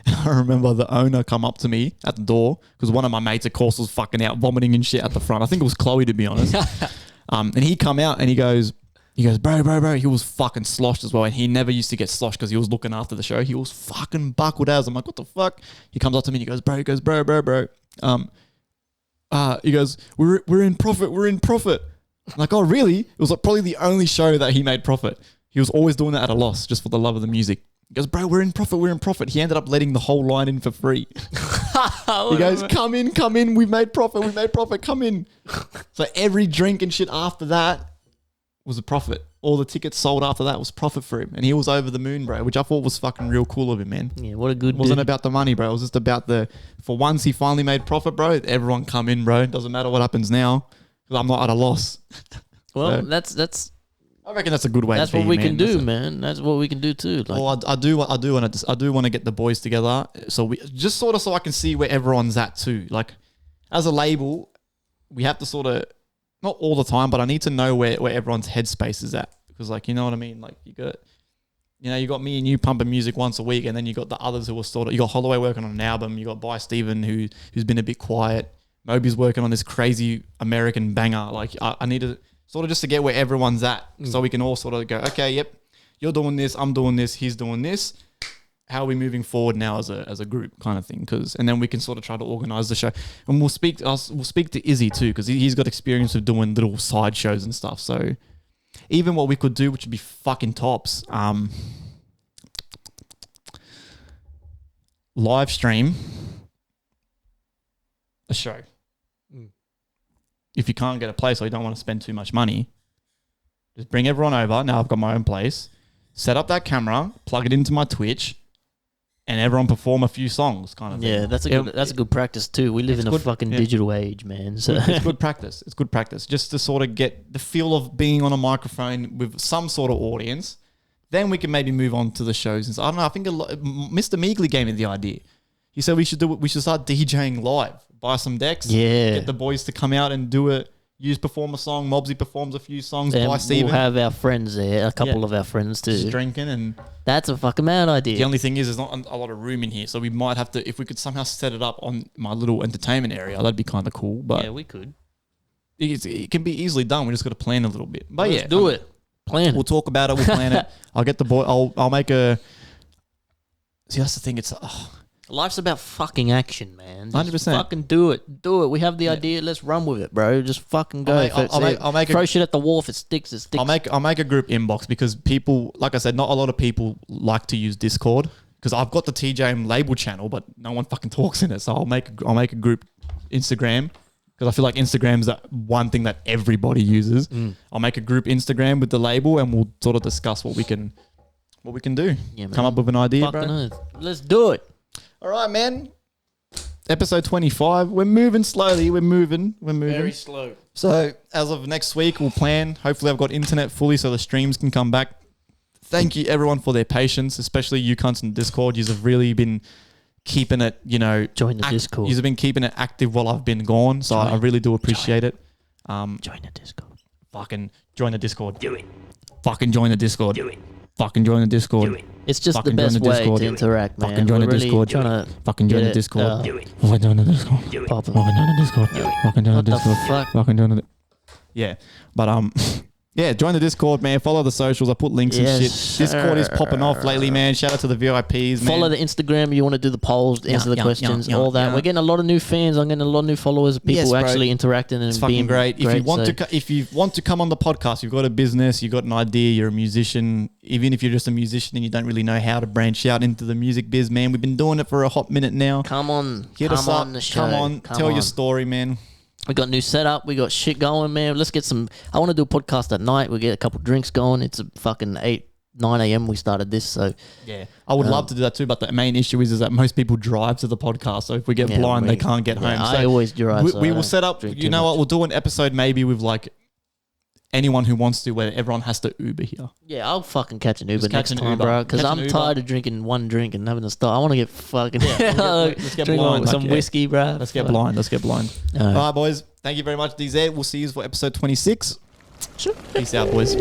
And I remember the owner come up to me at the door because one of my mates, of course, was fucking out vomiting and shit at the front. I think it was Chloe, to be honest. And he come out and he goes, bro. He was fucking sloshed as well. And he never used to get sloshed because he was looking after the show. He was fucking buckled as. I'm like, what the fuck? He comes up to me and he goes, bro. He goes, we're in profit. I'm like, oh, really? It was like probably the only show that he made profit. He was always doing that at a loss just for the love of the music. He goes, bro, we're in profit. He ended up letting the whole line in for free. He goes, come in. We've made profit. Come in. So every drink and shit after that was a profit. All the tickets sold after that was profit for him. And he was over the moon, bro, which I thought was fucking real cool of him, man.
Yeah, what a good
It wasn't about the money, bro. It was just about for once he finally made profit, bro, everyone come in, bro. It doesn't matter what happens now because I'm not at a loss.
Well,
so,
that's
I reckon that's a good way.
That's what we can do, man. That's what we can do too. Like,
well, I do want to get the boys together, so we just sort of so I can see where everyone's at too. Like, as a label, we have to sort of not all the time, but I need to know where everyone's headspace is at because, like, you know what I mean. Like, you got me and you pumping music once a week, and then you got the others who are sort of you got Holloway working on an album, you got By Steven who's been a bit quiet, Moby's working on this crazy American banger. Like, I need to. Sort of just to get where everyone's at so we can all sort of go, okay, yep, you're doing this, I'm doing this, he's doing this. How are we moving forward now as a group kind of thing? And then we can sort of try to organize the show. And we'll speak to Izzy too because he's got experience of doing little side shows and stuff. So even what we could do, which would be fucking tops, live stream a show. If you can't get a place or you don't want to spend too much money, just bring everyone over. Now I've got my own place. Set up that camera, plug it into my Twitch, and everyone perform a few songs, kind of thing.
Yeah, that's a good practice too. We live in a fucking digital age, man. So
it's good practice. It's good practice just to sort of get the feel of being on a microphone with some sort of audience. Then we can maybe move on to the shows. And so, I don't know. I think Mr. Meagley gave me the idea. He said we should do it. We should start DJing live. Buy some decks.
Yeah.
Get the boys to come out and do it. Perform a song. Mobsy performs a few songs.
and
Buy Steven.
we'll have our friends there, a couple of our friends too.
Just drinking, and
That's a fucking mad idea.
the only thing is there's not a lot of room in here, so we might have to, if we could somehow set it up on my little entertainment area, that'd be kind of cool. But
Yeah, we could.
it can be easily done. We just got to plan a little bit. But
Let's
yeah,
do it. Plan
We'll
it.
talk about it. We'll plan it. I'll get the boy. I'll make a. See, that's the thing. It's
Life's about fucking action, man. Just
100%.
Fucking do it. Do it. We have the idea. Let's run with it, bro. Just fucking go.
I'll make
throw shit at the wall. If it sticks, it sticks.
I'll make a group inbox because people, like I said, not a lot of people like to use Discord because I've got the TJM label channel, but no one fucking talks in it. So I'll make a group Instagram because I feel like Instagram's that one thing that everybody uses. I'll make a group Instagram with the label and we'll sort of discuss what we can do.
Yeah, man.
Come up with an idea,
Fucking
bro.
oath. Let's do it.
All right, man. Episode 25. We're moving slowly. We're moving.
Very slow.
So as of next week, we'll plan. Hopefully I've got internet fully so the streams can come back. Thank you everyone for their patience, especially you cunts in Discord. You have really been keeping it,
Join the Discord.
You've been keeping it active while I've been gone. So I really do appreciate it.
Join the Discord.
Fucking join the Discord.
Do it.
Fucking join the Discord.
Do it.
Fucking join the Discord.
Do it. It's just
Fucking
the
join
best
the
way
Discord.
to interact, man.
Fucking join
We're
the
really
Discord.
trying to
Fucking join
get
the
it,
Discord.
do it.
Fucking join the Discord.
Do it. Pop 'em.
Fucking join the Discord. Fucking join the
What the
Discord.
fuck?
Fucking join the. Yeah, but yeah, join the Discord, man. Follow the socials. I put links and
Yes,
shit. Discord is popping off lately, man. Shout out to the VIPs, man.
Follow the Instagram. You want to do the polls, answer the questions, all that. We're getting a lot of new fans. I'm getting a lot of new followers. People
Yes, bro.
actually interacting and
It's
being
fucking great. If you want
so-
if you want to come on the podcast, you've got a business, you've got an idea, you're a musician. Even if you're just a musician and you don't really know how to branch out into the music biz, man, we've been doing it for a hot minute now.
come on,
Hit
come
us up.
on the show.
Come on, tell your story, man.
We got new setup. We got shit going, man. Let's get some. I want to do a podcast at night. We get a couple drinks going. It's a fucking 9 a.m. We started this, so
Yeah, I would love to do that too. But the main issue is that most people drive to the podcast, so if we get
Yeah,
blind, they
we-
can't get
yeah,
home.
I
So
always drive.
we
so I
will
don't
set up.
drink
You
too
know what?
much.
We'll do an episode maybe with like anyone who wants to, where everyone has to Uber here.
Yeah, I'll fucking catch an Uber
Just catch
next
an
time,
Uber.
bro. Because
Catch an
I'm
Uber.
tired of drinking one drink and having to stop. I want to get fucking
let's get
drink
blind,
some
like, yeah.
whiskey, bro.
Let's get blind. Let's get blind.
All right.
All right, boys. Thank you very much, DZ. We'll see you for episode 26. Peace out, boys.